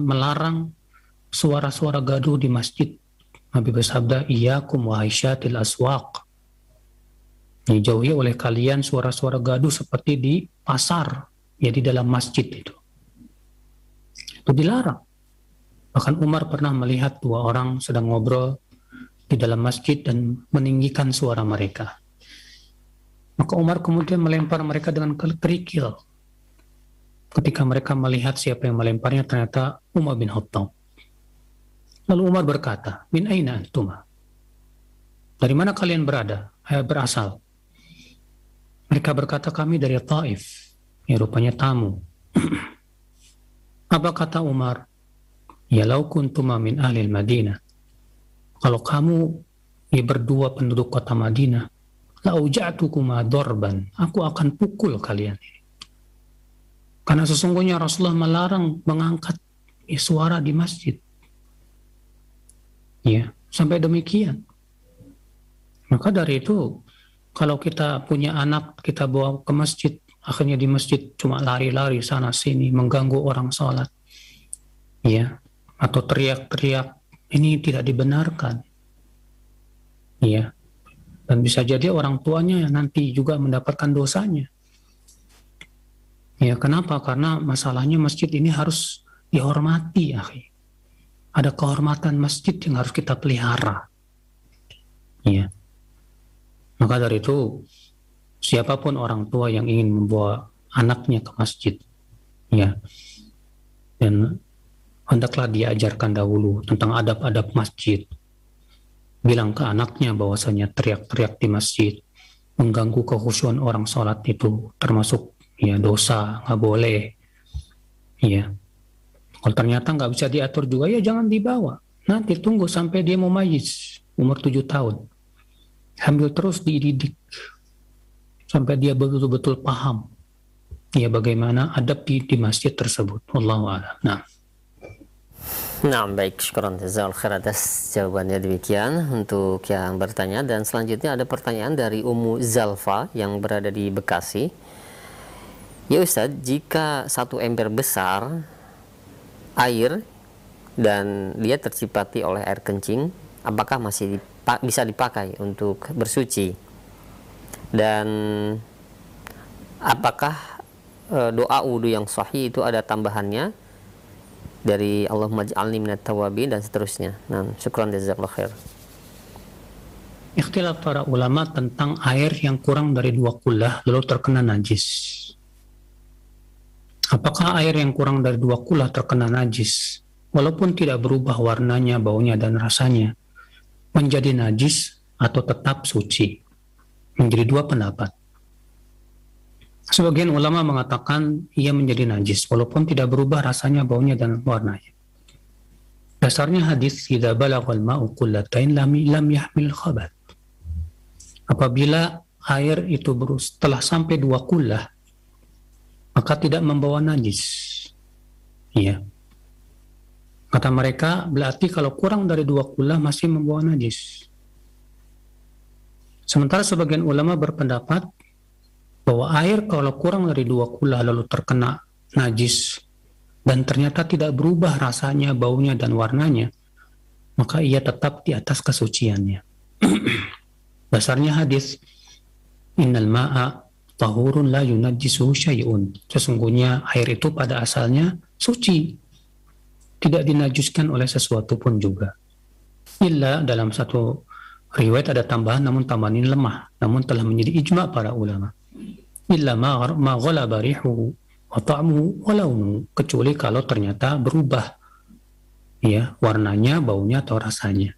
melarang suara-suara gaduh di masjid. Nabi bersabda, "Iyyakum wa haisyatil aswaq." Dijauhi oleh kalian suara-suara gaduh seperti di pasar, ya di dalam masjid itu. Itu dilarang. Bahkan Umar pernah melihat dua orang sedang ngobrol di dalam masjid dan meninggikan suara mereka. Maka Umar kemudian melempar mereka dengan kerikil. Ketika mereka melihat siapa yang melemparnya, ternyata Umar bin Khattab. Lalu Umar berkata, "Min aina antuma?" Dari mana kalian berasal? Mereka berkata, "Kami dari Taif." Ya, rupanya tamu. Apa kata Umar? "Ya lau kuntuma min ahlil Madinah." Kalau kamu berdua penduduk kota Madinah, la uja'tukuma dorban, aku akan pukul kalian. Karena sesungguhnya Rasulullah melarang mengangkat suara di masjid. Ya, sampai demikian. Maka dari itu, kalau kita punya anak, kita bawa ke masjid, akhirnya di masjid cuma lari-lari sana sini, mengganggu orang sholat, ya, atau teriak-teriak, ini tidak dibenarkan, ya, dan bisa jadi orang tuanya nanti juga mendapatkan dosanya. Ya, kenapa? Karena masalahnya masjid ini harus dihormati, akhi. Ada kehormatan masjid yang harus kita pelihara, ya. Maka dari itu, siapapun orang tua yang ingin membawa anaknya ke masjid, ya, dan hendaklah dia ajarkan dahulu tentang adab-adab masjid. Bilang ke anaknya bahwasanya teriak-teriak di masjid, mengganggu kekhusyuan orang sholat itu termasuk ya dosa, nggak boleh. Ya, kalau ternyata nggak bisa diatur juga, ya jangan dibawa. Nanti tunggu sampai dia mumayyiz, umur 7 tahun. Sambil terus dididik sampai dia betul-betul paham ya bagaimana adab di masjid tersebut. Wallahu a'lam. Nah. Nah, baik, syukran jazakallahu khair atas jawabannya demikian untuk yang bertanya. Dan selanjutnya ada pertanyaan dari Ummu Zalfa yang berada di Bekasi. Ya Ustadz, jika satu ember besar air dan dia tercipati oleh air kencing, apakah masih bisa dipakai untuk bersuci? Dan apakah doa wudu yang sahih itu ada tambahannya dari Allahumma ij'alni minat tawabin dan seterusnya? Nah, syukran jazakallahu khair. Ikhtilaf para ulama tentang air yang kurang dari 2 kullah lalu terkena najis. Apakah air yang kurang dari 2 kullah terkena najis walaupun tidak berubah warnanya, baunya, dan rasanya menjadi najis atau tetap suci? Menjadi 2 pendapat. Sebagian ulama mengatakan ia menjadi najis walaupun tidak berubah rasanya, baunya, dan warnanya. Dasarnya hadis idza balaghal ma'u qullatain lam yahmil khabath. Apabila air itu telah sampai 2 kullah maka tidak membawa najis. Iya. Kata mereka berarti kalau kurang dari 2 kullah masih membawa najis. Sementara sebagian ulama berpendapat bahwa air kalau kurang dari 2 kullah lalu terkena najis dan ternyata tidak berubah rasanya, baunya, dan warnanya, maka ia tetap di atas kesuciannya. Dasarnya hadis innal ma'a tahurun la yunajjisuhu syai'un. Sesungguhnya air itu pada asalnya suci, tidak dinajiskan oleh sesuatu pun juga. Illa dalam satu riwayat ada tambahan, namun tambahan ini lemah, namun telah menjadi ijma' para ulama. Illa ma ghalaba rihuhu wa ta'muhu wa launuhu, kecuali kalau ternyata berubah ya warnanya, baunya, atau rasanya.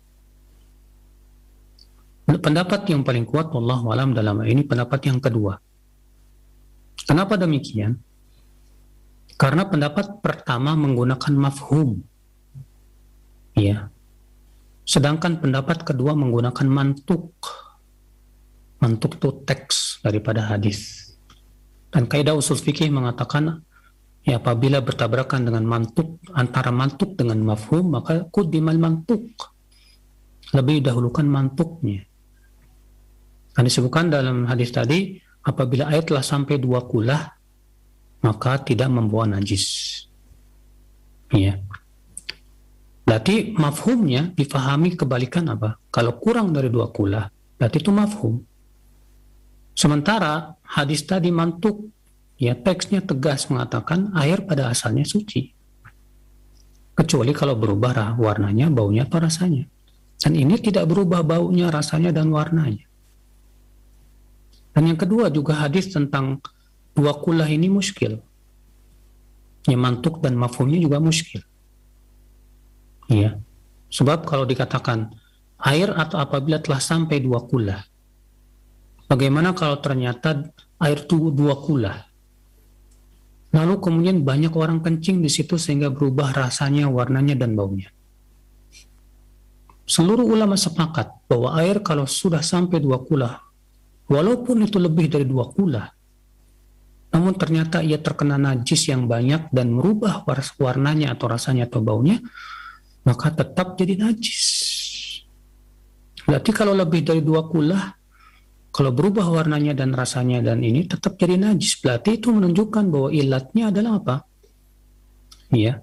Pendapat yang paling kuat wallahu alam dalam ini pendapat yang kedua. Kenapa demikian? Karena pendapat pertama menggunakan mafhum. Ya. Sedangkan pendapat kedua menggunakan mantuk. Mantuk itu teks daripada hadis. Dan kaidah usul fikih mengatakan ya apabila bertabrakan dengan mantuk, antara mantuk dengan mafhum, maka quddimal mantuk. Lebih dahulukan mantuknya. Dan disebutkan dalam hadis tadi, apabila air telah sampai 2 kullah, maka tidak membawa najis. Ya. Berarti mafhumnya difahami kebalikan apa? Kalau kurang dari 2 kullah, berarti itu mafhum. Sementara hadis tadi mantuk, ya teksnya tegas mengatakan air pada asalnya suci. Kecuali kalau berubah warnanya, baunya, atau rasanya. Dan ini tidak berubah baunya, rasanya, dan warnanya. Dan yang kedua juga hadis tentang 2 kullah ini muskil. Ya, mantuk dan mafhumnya juga muskil. Ya. Sebab kalau dikatakan air atau apabila telah sampai 2 kullah, bagaimana kalau ternyata air itu 2 kullah? Lalu kemudian banyak orang kencing di situ sehingga berubah rasanya, warnanya, dan baunya. Seluruh ulama sepakat bahwa air kalau sudah sampai 2 kullah, walaupun itu lebih dari 2 kullah, namun ternyata ia terkena najis yang banyak dan merubah warnanya atau rasanya atau baunya, maka tetap jadi najis. Berarti kalau lebih dari 2 kullah, kalau berubah warnanya dan rasanya dan ini tetap jadi najis. Berarti itu menunjukkan bahwa ilatnya adalah apa? Ya,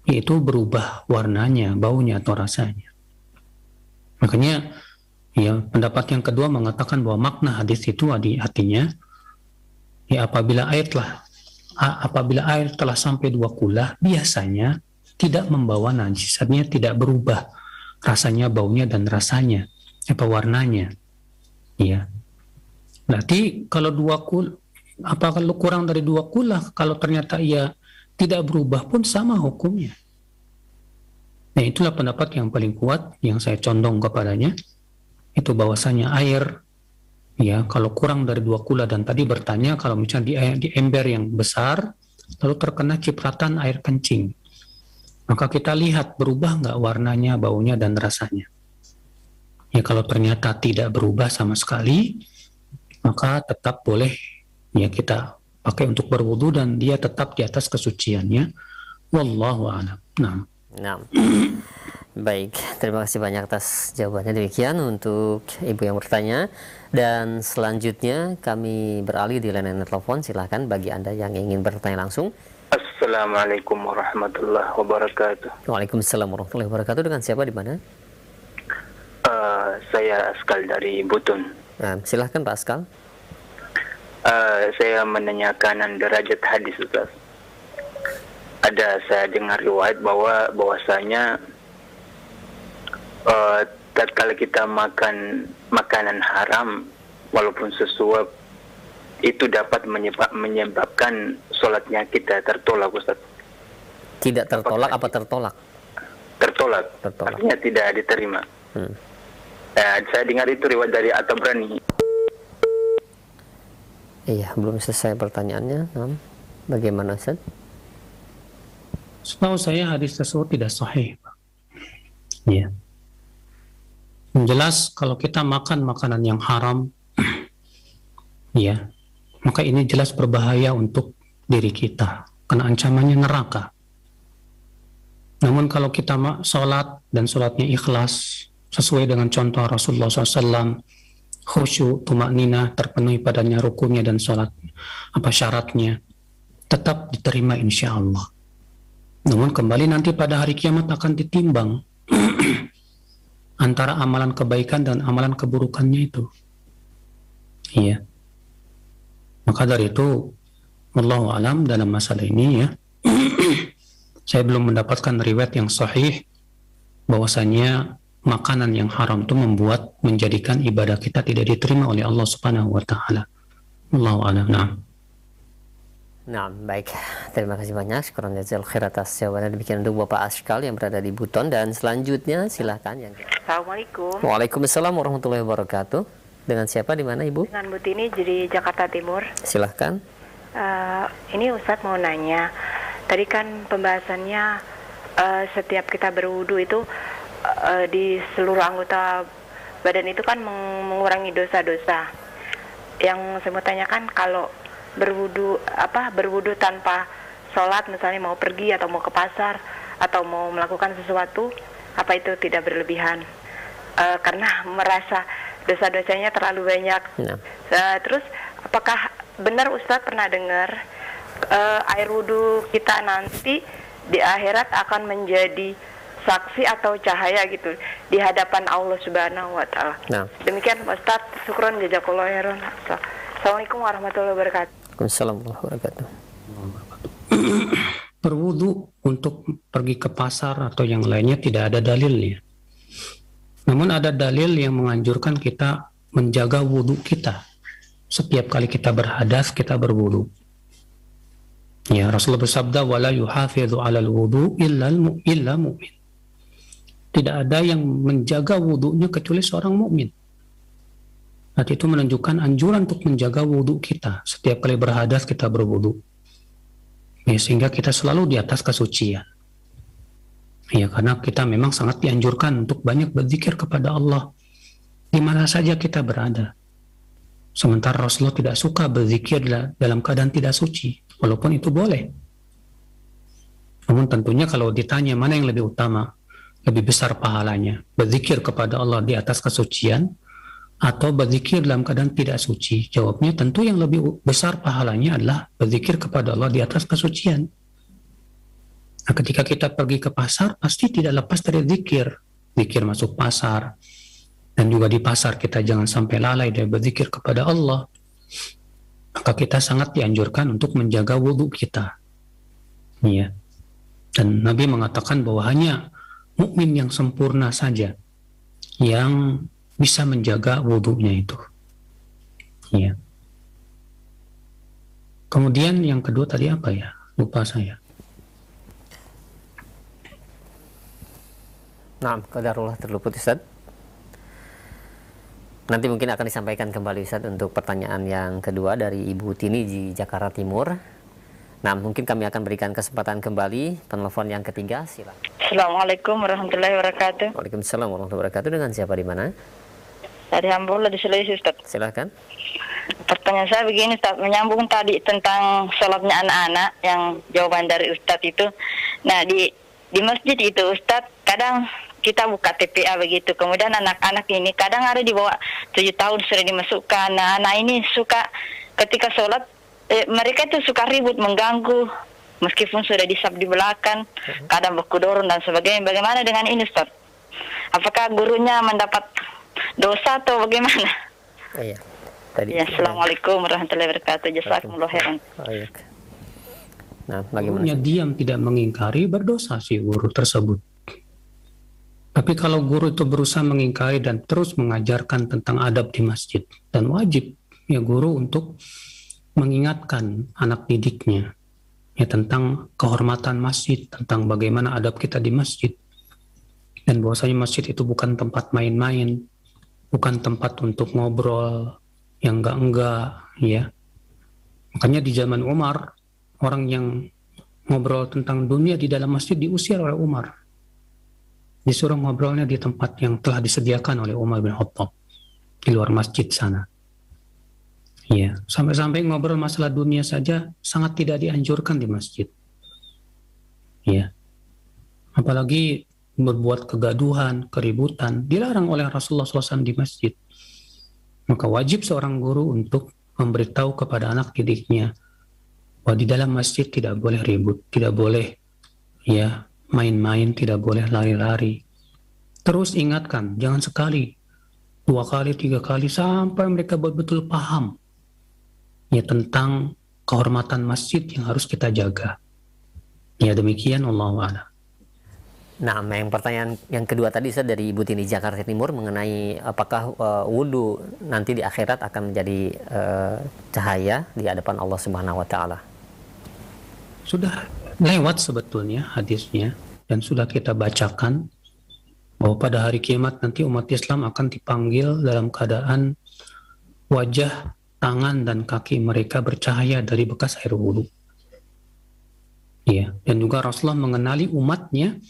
yaitu berubah warnanya, baunya, atau rasanya. Makanya ya pendapat yang kedua mengatakan bahwa makna hadis itu artinya ya apabila air telah sampai 2 kullah biasanya tidak membawa najis, artinya tidak berubah rasanya, baunya, dan rasanya atau warnanya. Ya. Berarti kalau kalau kurang dari 2 kullah, kalau ternyata ia tidak berubah pun sama hukumnya. Nah, itulah pendapat yang paling kuat yang saya condong kepadanya. Itu bahwasanya air ya kalau kurang dari 2 kullah, dan tadi bertanya kalau misalnya di ember yang besar lalu terkena cipratan air kencing, maka kita lihat berubah nggak warnanya, baunya, dan rasanya. Ya kalau ternyata tidak berubah sama sekali, maka tetap boleh ya kita pakai untuk berwudu dan dia tetap di atas kesuciannya. Wallahu a'lam. Nah. Nah, baik, terima kasih banyak atas jawabannya. Demikian untuk ibu yang bertanya. Dan selanjutnya kami beralih di layanan telepon. Silahkan bagi Anda yang ingin bertanya langsung. Assalamualaikum warahmatullahi wabarakatuh. Waalaikumsalam warahmatullahi wabarakatuh. Dengan siapa, di mana? Saya Askal dari Butun. Nah, silahkan Pak Askal. Saya menanyakan derajat hadis, Ustaz. Ada saya dengar riwayat bahwasanya tatkala kita makan makanan haram walaupun sesuap itu dapat menyebabkan sholatnya kita tertolak, Ustaz. Tidak tertolak apa tertolak? Tertolak. Tertolak. Artinya tidak diterima. Saya dengar itu riwayat dari At-Tabrani. Iya, belum selesai pertanyaannya. Bagaimana, Ustaz? Setahu saya hadis tersebut tidak sahih. Ya. Yang jelas kalau kita makan makanan yang haram, ya, maka ini jelas berbahaya untuk diri kita, karena ancamannya neraka. Namun kalau kita sholat dan sholatnya ikhlas, sesuai dengan contoh Rasulullah SAW, khusyuk, tumakninah, terpenuhi padanya rukunya dan sholat syaratnya, tetap diterima insya Allah. Namun kembali nanti pada hari kiamat akan ditimbang antara amalan kebaikan dan amalan keburukannya itu. Iya. Maka dari itu, wallahu alam dalam masalah ini, ya, saya belum mendapatkan riwayat yang sahih bahwasanya makanan yang haram itu menjadikan ibadah kita tidak diterima oleh Allah Subhanahu wa taala. Wallahu a'lam. Nah, baik. Terima kasih banyak. Syukran jazil khair atas jawabannya. Demikian untuk Bapak Askal yang berada di Buton. Dan selanjutnya silahkan yang Assalamualaikum. Waalaikumsalam warahmatullahi wabarakatuh. Dengan siapa, di mana, Ibu? Dengan Bu Tini di Jakarta Timur. Silahkan. Ini Ustadz mau nanya. Tadi kan pembahasannya setiap kita berwudu itu di seluruh anggota badan itu kan mengurangi dosa-dosa. Yang saya mau tanyakan, kalau berwudu tanpa sholat, misalnya mau pergi atau mau ke pasar atau mau melakukan sesuatu, apa itu tidak berlebihan? Karena merasa dosa-dosanya terlalu banyak. Terus apakah benar Ustadz pernah dengar air wudu kita nanti di akhirat akan menjadi saksi atau cahaya gitu di hadapan Allah Subhanahu wa taala. Demikian Ustaz, syukron jazakallahu khairan. Assalamualaikum warahmatullahi wabarakatuh. Waalaikumsalam warahmatullahi wabarakatuh. Berwudu untuk pergi ke pasar atau yang lainnya tidak ada dalilnya. Namun ada dalil yang menganjurkan kita menjaga wudu kita. Setiap kali kita berhadas, kita berwudu. Ya, Rasulullah bersabda, wala yuhafidhu 'alal wudu illa mu'min. Tidak ada yang menjaga wudunya kecuali seorang mukmin. Arti itu menunjukkan anjuran untuk menjaga wudu kita. Setiap kali berhadas kita berwudu. Ya, sehingga kita selalu di atas kesucian. Ya, karena kita memang sangat dianjurkan untuk banyak berzikir kepada Allah di mana saja kita berada. Sementara Rasulullah tidak suka berzikir dalam keadaan tidak suci, walaupun itu boleh. Namun tentunya kalau ditanya mana yang lebih utama, lebih besar pahalanya, berzikir kepada Allah di atas kesucian atau berzikir dalam keadaan tidak suci, jawabnya tentu yang lebih besar pahalanya adalah berzikir kepada Allah di atas kesucian. Nah, ketika kita pergi ke pasar, pasti tidak lepas dari zikir masuk pasar, dan juga di pasar kita jangan sampai lalai dari berzikir kepada Allah. Maka kita sangat dianjurkan untuk menjaga wudhu kita. Ya. Dan Nabi mengatakan bahwa hanya mukmin yang sempurna saja yang bisa menjaga wudhunya itu. Ya. Kemudian yang kedua tadi apa ya? Lupa saya. Nah, qadarullah terluput Ustaz. Nanti mungkin akan disampaikan kembali Ustaz untuk pertanyaan yang kedua dari Ibu Tini di Jakarta Timur. Nah, mungkin kami akan berikan kesempatan kembali penelpon yang ketiga, silakan. Assalamualaikum warahmatullahi wabarakatuh. Waalaikumsalam warahmatullahi wabarakatuh. Dengan siapa, di mana? Dari Hamburg di Sulawesi, Ustaz. Silakan. Pertanyaan saya begini, Ustaz, menyambung tadi tentang sholatnya anak-anak yang jawaban dari Ustaz itu. Nah, di di masjid itu Ustadz, kadang kita buka TPA begitu, kemudian anak-anak ini kadang ada di bawah 7 tahun sudah dimasukkan. Nah, anak ini suka ketika sholat, mereka itu suka ribut, mengganggu, meskipun sudah disab di belakang, kadang beku dorong dan sebagainya. Bagaimana dengan ini Ustadz? Apakah gurunya mendapat dosa atau bagaimana? Iya. Tadi. Ya, Assalamualaikum warahmatullahi wabarakatuh. Jazakumullah khairan. Nah, bagaimana? Gurunya diam tidak mengingkari, berdosa si guru tersebut. Tapi kalau guru itu berusaha mengingkari dan terus mengajarkan tentang adab di masjid, dan wajib ya guru untuk mengingatkan anak didiknya ya tentang kehormatan masjid, tentang bagaimana adab kita di masjid, dan bahwasanya masjid itu bukan tempat main-main, bukan tempat untuk ngobrol yang enggak-enggak ya. Makanya di zaman Umar, orang yang ngobrol tentang dunia di dalam masjid diusir oleh Umar. Disuruh ngobrolnya di tempat yang telah disediakan oleh Umar bin Khattab, di luar masjid sana. Ya, sampai-sampai ngobrol masalah dunia saja sangat tidak dianjurkan di masjid. Ya. Apalagi berbuat kegaduhan, keributan, dilarang oleh Rasulullah SAW di masjid. Maka wajib seorang guru untuk memberitahu kepada anak didiknya bahwa di dalam masjid tidak boleh ribut, tidak boleh ya main-main, tidak boleh lari-lari. Terus ingatkan, jangan sekali, 2 kali, 3 kali, sampai mereka betul-betul paham ya tentang kehormatan masjid yang harus kita jaga. Ya demikian, Allahu a'lam. Nah, yang pertanyaan yang kedua tadi Ustaz dari Ibu Tini Jakarta Timur mengenai apakah wudhu nanti di akhirat akan menjadi cahaya di hadapan Allah Subhanahu wa taala. Sudah lewat sebetulnya hadisnya dan sudah kita bacakan bahwa pada hari kiamat nanti umat Islam akan dipanggil dalam keadaan wajah, tangan dan kaki mereka bercahaya dari bekas air wudhu. Ya, dan juga Rasulullah mengenali umatnya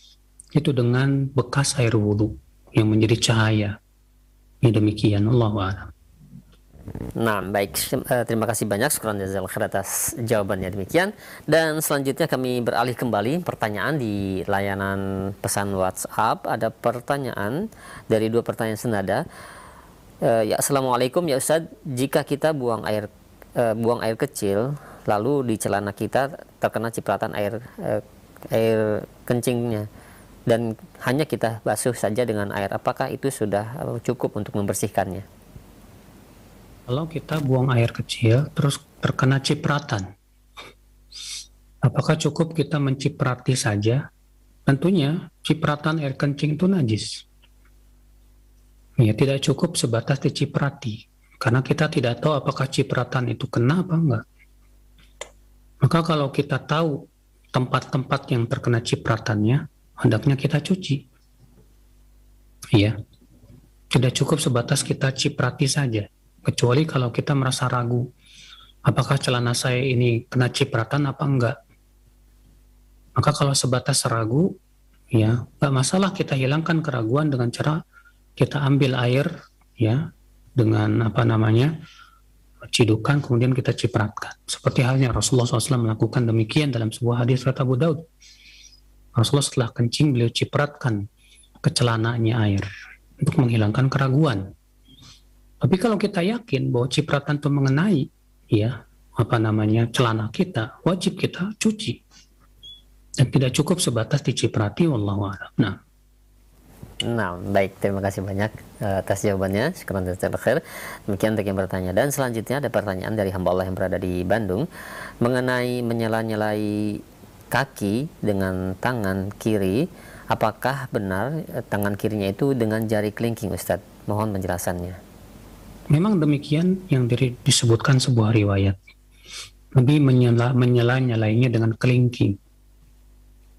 itu dengan bekas air wudhu yang menjadi cahaya. Ya demikian, Allahu a'lam. Nah, baik, terima kasih banyak, syukran jazakallahu khair atas jawabannya demikian. Dan selanjutnya kami beralih kembali pertanyaan di layanan pesan WhatsApp. Ada pertanyaan dari 2 pertanyaan senada. Ya, Assalamualaikum ya Ustaz, jika kita buang air kecil lalu di celana kita terkena cipratan air kencingnya dan hanya kita basuh saja dengan air, apakah itu sudah cukup untuk membersihkannya? Kalau kita buang air kecil terus terkena cipratan, apakah cukup kita menciprati saja? Tentunya cipratan air kencing itu najis. Ya, tidak cukup sebatas diciprati, karena kita tidak tahu apakah cipratan itu kena apa enggak. Maka kalau kita tahu tempat-tempat yang terkena cipratannya, hendaknya kita cuci. Ya, tidak cukup sebatas kita ciprati saja. Kecuali kalau kita merasa ragu, apakah celana saya ini kena cipratan apa enggak. Maka kalau sebatas ragu, ya enggak masalah, kita hilangkan keraguan dengan cara kita ambil air, ya, dengan cidukan, kemudian kita cipratkan. Seperti halnya Rasulullah SAW melakukan demikian dalam sebuah hadis riwayat Abu Daud. Rasulullah setelah kencing, beliau cipratkan ke celananya air untuk menghilangkan keraguan. Tapi kalau kita yakin bahwa cipratan itu mengenai ya celana kita, wajib kita cuci. Dan tidak cukup sebatas diciprati, wallahu a'lam. Nah, baik, terima kasih banyak atas jawabannya. Syukran jazakallahu khair. Demikian untuk yang bertanya. Dan selanjutnya ada pertanyaan dari hamba Allah yang berada di Bandung mengenai menyela-nyelai kaki dengan tangan kiri. Apakah benar tangan kirinya itu dengan jari kelingking, Ustadz? Mohon penjelasannya. Memang demikian yang disebutkan sebuah riwayat. Nabi menyela-nyelainya dengan kelingking.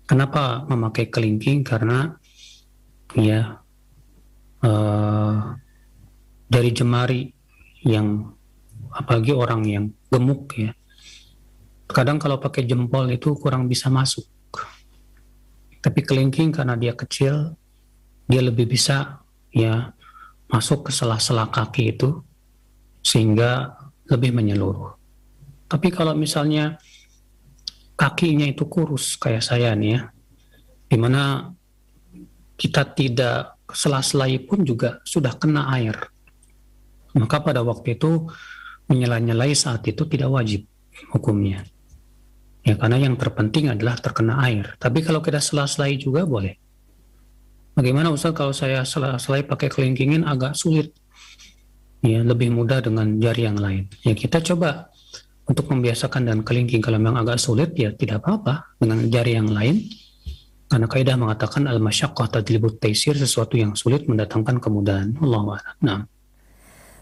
Kenapa memakai kelingking? Karena ya dari jemari yang, apalagi orang yang gemuk ya, kadang kalau pakai jempol itu kurang bisa masuk. Tapi kelingking karena dia kecil, dia lebih bisa ya masuk ke sela-sela kaki itu sehingga lebih menyeluruh. Tapi kalau misalnya kakinya itu kurus kayak saya nih ya, di mana kita tidak sela-selai pun juga sudah kena air. Maka pada waktu itu menyela-nyelai saat itu tidak wajib hukumnya. Ya, karena yang terpenting adalah terkena air. Tapi kalau kita sela-selai juga boleh. Bagaimana Ustaz kalau saya sela-selai pakai kelingkingin agak sulit? Ya, lebih mudah dengan jari yang lain. Ya, kita coba untuk membiasakan dan kelingking. Kalau memang agak sulit, ya tidak apa-apa dengan jari yang lain. Karena kaidah mengatakan al-masyaqqah tajlibut taisir, sesuatu yang sulit mendatangkan kemudahan. Allahu a'lam.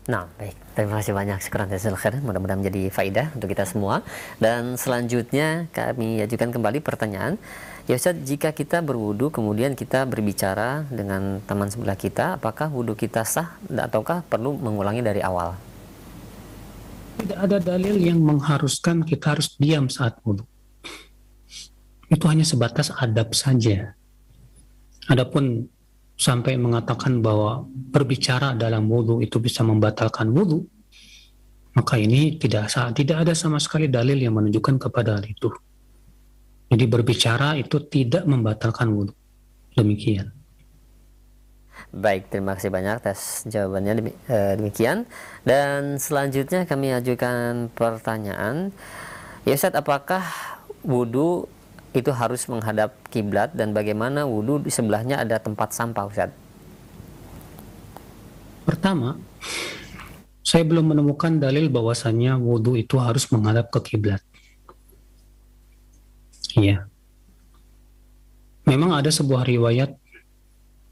Nah, baik. Terima kasih banyak. Syukran jazakallahu khairan. Mudah-mudahan menjadi faidah untuk kita semua. Dan selanjutnya kami ajukan kembali pertanyaan. Ya Ustaz, jika kita berwudu kemudian kita berbicara dengan teman sebelah kita, apakah wudu kita sah ataukah perlu mengulangi dari awal? Tidak ada dalil yang mengharuskan kita harus diam saat wudu. Itu hanya sebatas adab saja. Adapun sampai mengatakan bahwa berbicara dalam wudu itu bisa membatalkan wudu, maka ini tidak ada sama sekali dalil yang menunjukkan kepada hal itu. Jadi berbicara itu tidak membatalkan wudu. Demikian. Baik, terima kasih banyak atas jawabannya demikian. Dan selanjutnya kami ajukan pertanyaan. Ya Ustaz, apakah wudu itu harus menghadap kiblat dan bagaimana wudu di sebelahnya ada tempat sampah Ustaz? Pertama, saya belum menemukan dalil bahwasannya wudu itu harus menghadap ke kiblat. Iya. Memang ada sebuah riwayat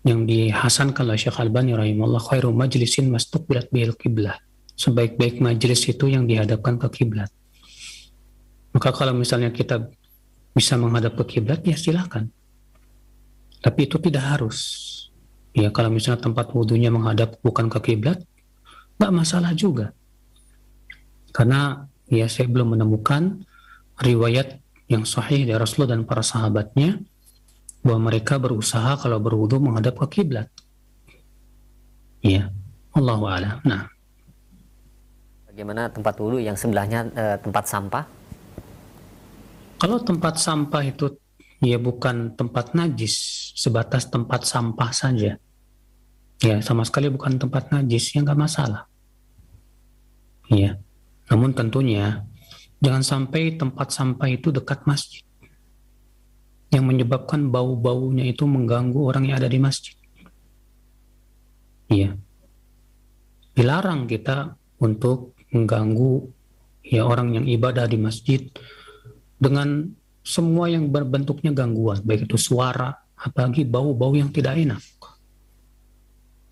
yang dihasankan oleh Syekh Albani rahimahullah, khairu majlisin mastuqbilat bihil qiblah. Sebaik-baik majelis itu yang dihadapkan ke kiblat. Maka kalau misalnya kita bisa menghadap ke kiblat, ya silakan. Tapi itu tidak harus. Ya, kalau misalnya tempat wudunya menghadap bukan ke kiblat, nggak masalah juga. Karena ya saya belum menemukan riwayat yang sahih dari Rasulullah dan para sahabatnya bahwa mereka berusaha kalau berwudu menghadap ke kiblat. Ya, Allahu a'lam. Nah, bagaimana tempat wudu yang sebelahnya tempat sampah? Kalau tempat sampah itu ya bukan tempat najis, sebatas tempat sampah saja. Ya, sama sekali bukan tempat najis, ya nggak masalah. Ya, namun tentunya jangan sampai tempat sampah itu dekat masjid, yang menyebabkan bau-baunya itu mengganggu orang yang ada di masjid. Iya. Dilarang kita untuk mengganggu ya orang yang ibadah di masjid dengan semua yang berbentuknya gangguan, baik itu suara, apalagi bau-bau yang tidak enak.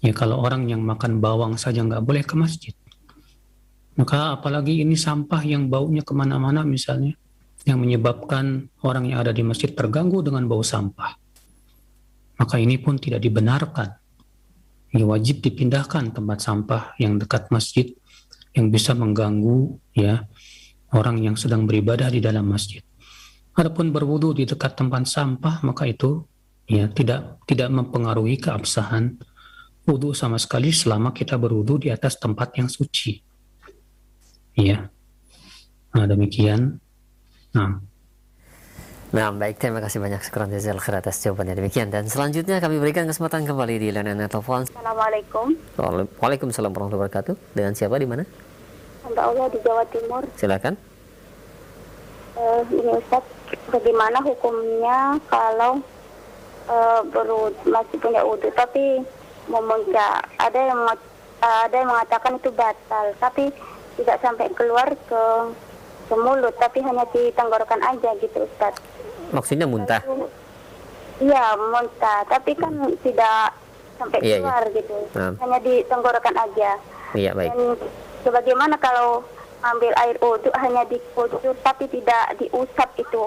Ya kalau orang yang makan bawang saja nggak boleh ke masjid, maka apalagi ini sampah yang baunya kemana-mana misalnya, yang menyebabkan orang yang ada di masjid terganggu dengan bau sampah. Maka ini pun tidak dibenarkan. Ya, wajib dipindahkan tempat sampah yang dekat masjid yang bisa mengganggu ya orang yang sedang beribadah di dalam masjid. Adapun berwudu di dekat tempat sampah, maka itu ya tidak mempengaruhi keabsahan wudu sama sekali selama kita berwudu di atas tempat yang suci. Ya. Nah, demikian. Nah, baik, terima kasih banyak. Syukran jazakallahu khairan atas jawabannya demikian. Dan selanjutnya kami berikan kesempatan kembali di layanan telepon. Assalamualaikum. Waalaikumsalam warahmatullahi wabarakatuh. Dengan siapa, di mana? Hamba Allah di Jawa Timur. Silakan. Ini Ustaz, bagaimana hukumnya kalau masih punya wudu tapi memuncak? Ada yang mengatakan itu batal, tapi tidak sampai keluar ke mulut, tapi hanya di tenggorokan aja gitu Ustaz. Maksudnya muntah? Iya, muntah, tapi kan tidak sampai keluar gitu. Hanya di tenggorokan aja. Iya, baik. Dan bagaimana kalau ambil air wudu hanya dikucur tapi tidak diusap itu?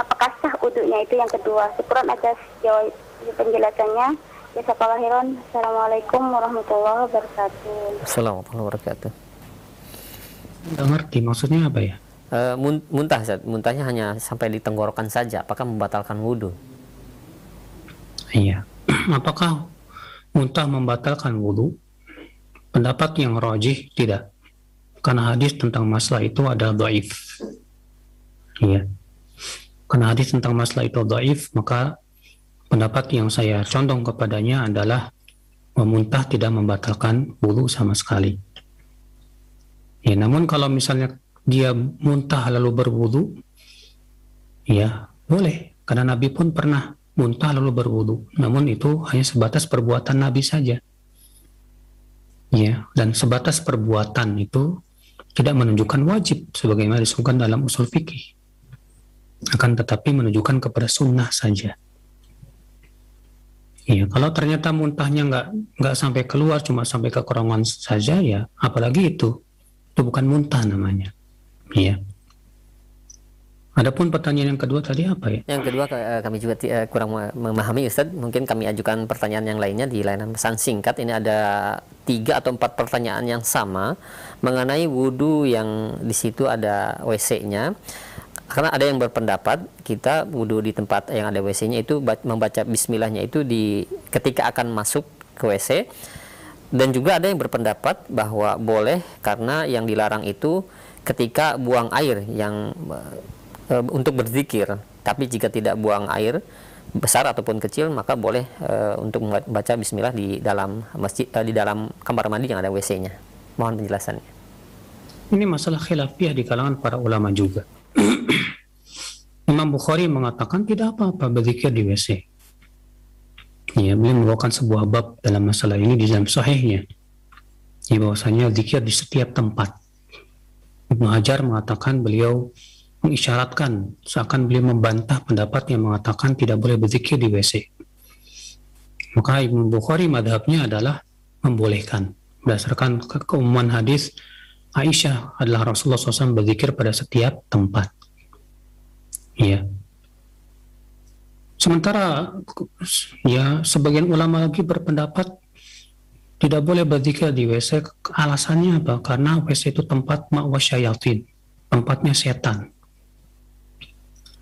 Apakah sah wudunya? Itu yang kedua. Syukran atas penjelasannya. Jazakallahu khairan. Assalamualaikum warahmatullahi wabarakatuh. Assalamualaikum warahmatullahi wabarakatuh. Nggak ngerti maksudnya apa ya? Muntah, muntahnya hanya sampai di tenggorokan saja. Apakah membatalkan wudu? Iya. Apakah muntah membatalkan wudu? Pendapat yang rajih tidak. Karena hadis tentang masalah itu adalah dhaif. Iya. Karena hadis tentang masalah itu dhaif, maka pendapat yang saya condong kepadanya adalah memuntah tidak membatalkan wudu sama sekali. Ya, namun kalau misalnya dia muntah lalu berwudu, ya boleh, karena Nabi pun pernah muntah lalu berwudu. Namun itu hanya sebatas perbuatan Nabi saja. Ya, dan sebatas perbuatan itu tidak menunjukkan wajib sebagaimana disebutkan dalam usul fikih. Akan tetapi menunjukkan kepada sunnah saja. Ya, kalau ternyata muntahnya nggak sampai keluar, cuma sampai ke kerongkongan saja, ya apalagi itu bukan muntah namanya. Iya. Adapun pertanyaan yang kedua tadi apa ya? Yang kedua kami juga kurang memahami, Ustaz. Mungkin kami ajukan pertanyaan yang lainnya di layanan pesan singkat. Ini ada 3 atau 4 pertanyaan yang sama mengenai wudu yang di situ ada WC-nya. Karena ada yang berpendapat kita wudu di tempat yang ada WC-nya itu membaca bismillahnya itu ketika akan masuk ke WC. Dan juga ada yang berpendapat bahwa boleh karena yang dilarang itu ketika buang air yang untuk berzikir. Tapi jika tidak buang air besar ataupun kecil, maka boleh untuk membaca bismillah di dalam masjid, di dalam kamar mandi yang ada WC-nya. Mohon penjelasannya. Ini masalah khilafiyah di kalangan para ulama juga. Imam Bukhari mengatakan tidak apa-apa berzikir di WC. Ya, beliau membawakan sebuah bab dalam masalah ini di dalam sahihnya. Ya, bahwasanya zikir di setiap tempat. Ibnu Hajar mengatakan beliau mengisyaratkan seakan beliau membantah pendapat yang mengatakan tidak boleh berzikir di WC. Maka Imam Bukhari madhabnya adalah membolehkan berdasarkan keumuman hadis Aisyah adalah Rasulullah SAW berzikir pada setiap tempat. Ya. Sementara ya sebagian ulama lagi berpendapat tidak boleh berzikir di WC. Alasannya apa? Karena WC itu tempat ma'wa syayatin, tempatnya setan.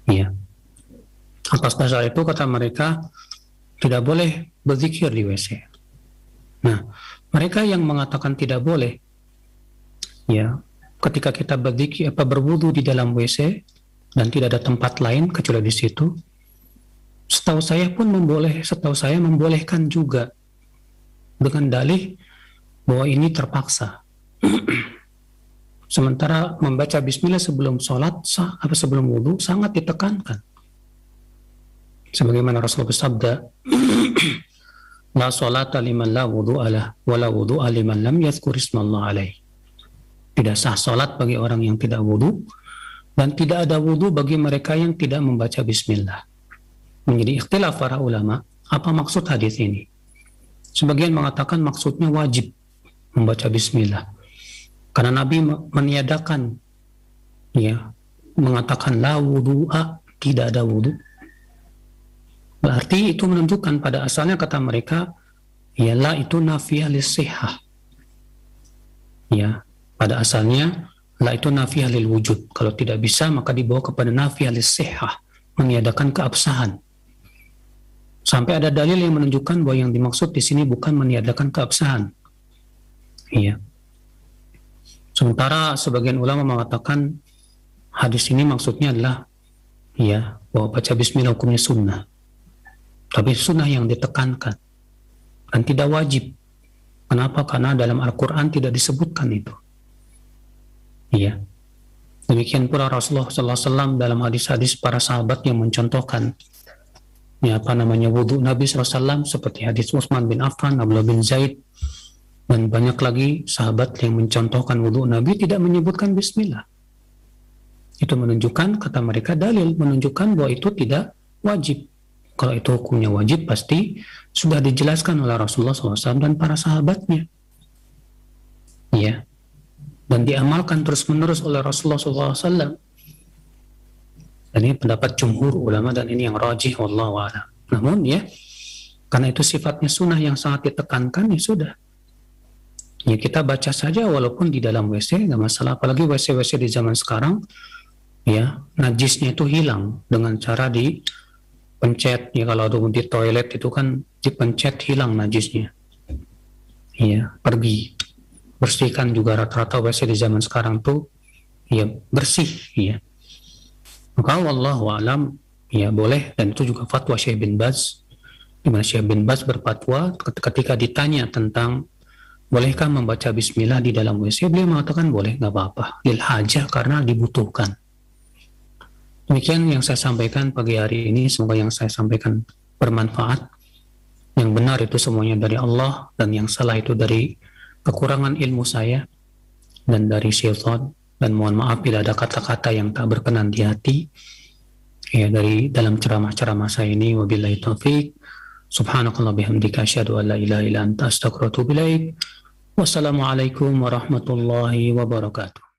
Ya. Atas dasar itu kata mereka tidak boleh berzikir di WC. Nah, mereka yang mengatakan tidak boleh, ya, ketika kita berzikir berwudu di dalam WC dan tidak ada tempat lain kecuali di situ, setahu saya membolehkan juga dengan dalih bahwa ini terpaksa. Sementara membaca bismillah sebelum sholat, sebelum wudu sangat ditekankan. Sebagaimana Rasul bersabda, la sholata liman la wudu'a lah, wa la wudu'a liman lam yadhkur ismallah alaih. Tidak sah sholat bagi orang yang tidak wudu, dan tidak ada wudu bagi mereka yang tidak membaca bismillah. Menjadi ikhtilaf para ulama, apa maksud hadis ini? Sebagian mengatakan maksudnya wajib membaca bismillah. Karena Nabi meniadakan, ya, mengatakan la wudu'a, tidak ada wudu. Berarti itu menunjukkan pada asalnya kata mereka, ya la itu nafiyah lis-sihhah. Ya, pada asalnya la itu nafiyah lil wujud. Kalau tidak bisa maka dibawa kepada nafiyah lis-sihhah, meniadakan keabsahan. Sampai ada dalil yang menunjukkan bahwa yang dimaksud di sini bukan meniadakan keabsahan. Iya. Sementara sebagian ulama mengatakan hadis ini maksudnya adalah ya, bahwa baca bismillah hukumnya sunnah. Tapi sunnah yang ditekankan dan tidak wajib. Kenapa? Karena dalam Al-Quran tidak disebutkan itu. Iya. Demikian pula Rasulullah SAW dalam hadis-hadis para sahabat yang mencontohkan ya, wudhu Nabi SAW seperti hadis Utsman bin Affan, Abdullah bin Zaid, dan banyak lagi sahabat yang mencontohkan wudhu Nabi tidak menyebutkan bismillah. Itu menunjukkan, kata mereka, dalil menunjukkan bahwa itu tidak wajib. Kalau itu hukumnya wajib, pasti sudah dijelaskan oleh Rasulullah SAW dan para sahabatnya. Ya. Dan diamalkan terus-menerus oleh Rasulullah SAW. Dan ini pendapat jumhur ulama dan ini yang rajih, wallahu a'lam. Namun ya, karena itu sifatnya sunnah yang sangat ditekankan, ya sudah. Ya kita baca saja walaupun di dalam WC, nggak masalah. Apalagi WC-WC di zaman sekarang, ya najisnya itu hilang dengan cara dipencet. Ya kalau di toilet itu kan dipencet hilang najisnya. Ya pergi. Bersihkan juga rata-rata WC di zaman sekarang tuh ya bersih. Ya. Maka wallahu a'lam, ya boleh, dan itu juga fatwa Syekh bin Baz di mana Syekh bin Baz berfatwa ketika ditanya tentang bolehkah membaca bismillah di dalam WC, beliau mengatakan boleh, nggak apa-apa, lil hajah, karena dibutuhkan. Demikian yang saya sampaikan pagi hari ini, semoga yang saya sampaikan bermanfaat. Yang benar itu semuanya dari Allah, dan yang salah itu dari kekurangan ilmu saya dan dari syaitan. Dan mohon maaf bila ada kata-kata yang tak berkenan di hati ya dari dalam ceramah-ceramah saya ini. Wabillahi taufik. Subhanakallah bihamdika asyhadu an la ilaha illa anta astaghfiruka wa atubu ilaik. Wassalamualaikum warahmatullahi wabarakatuh.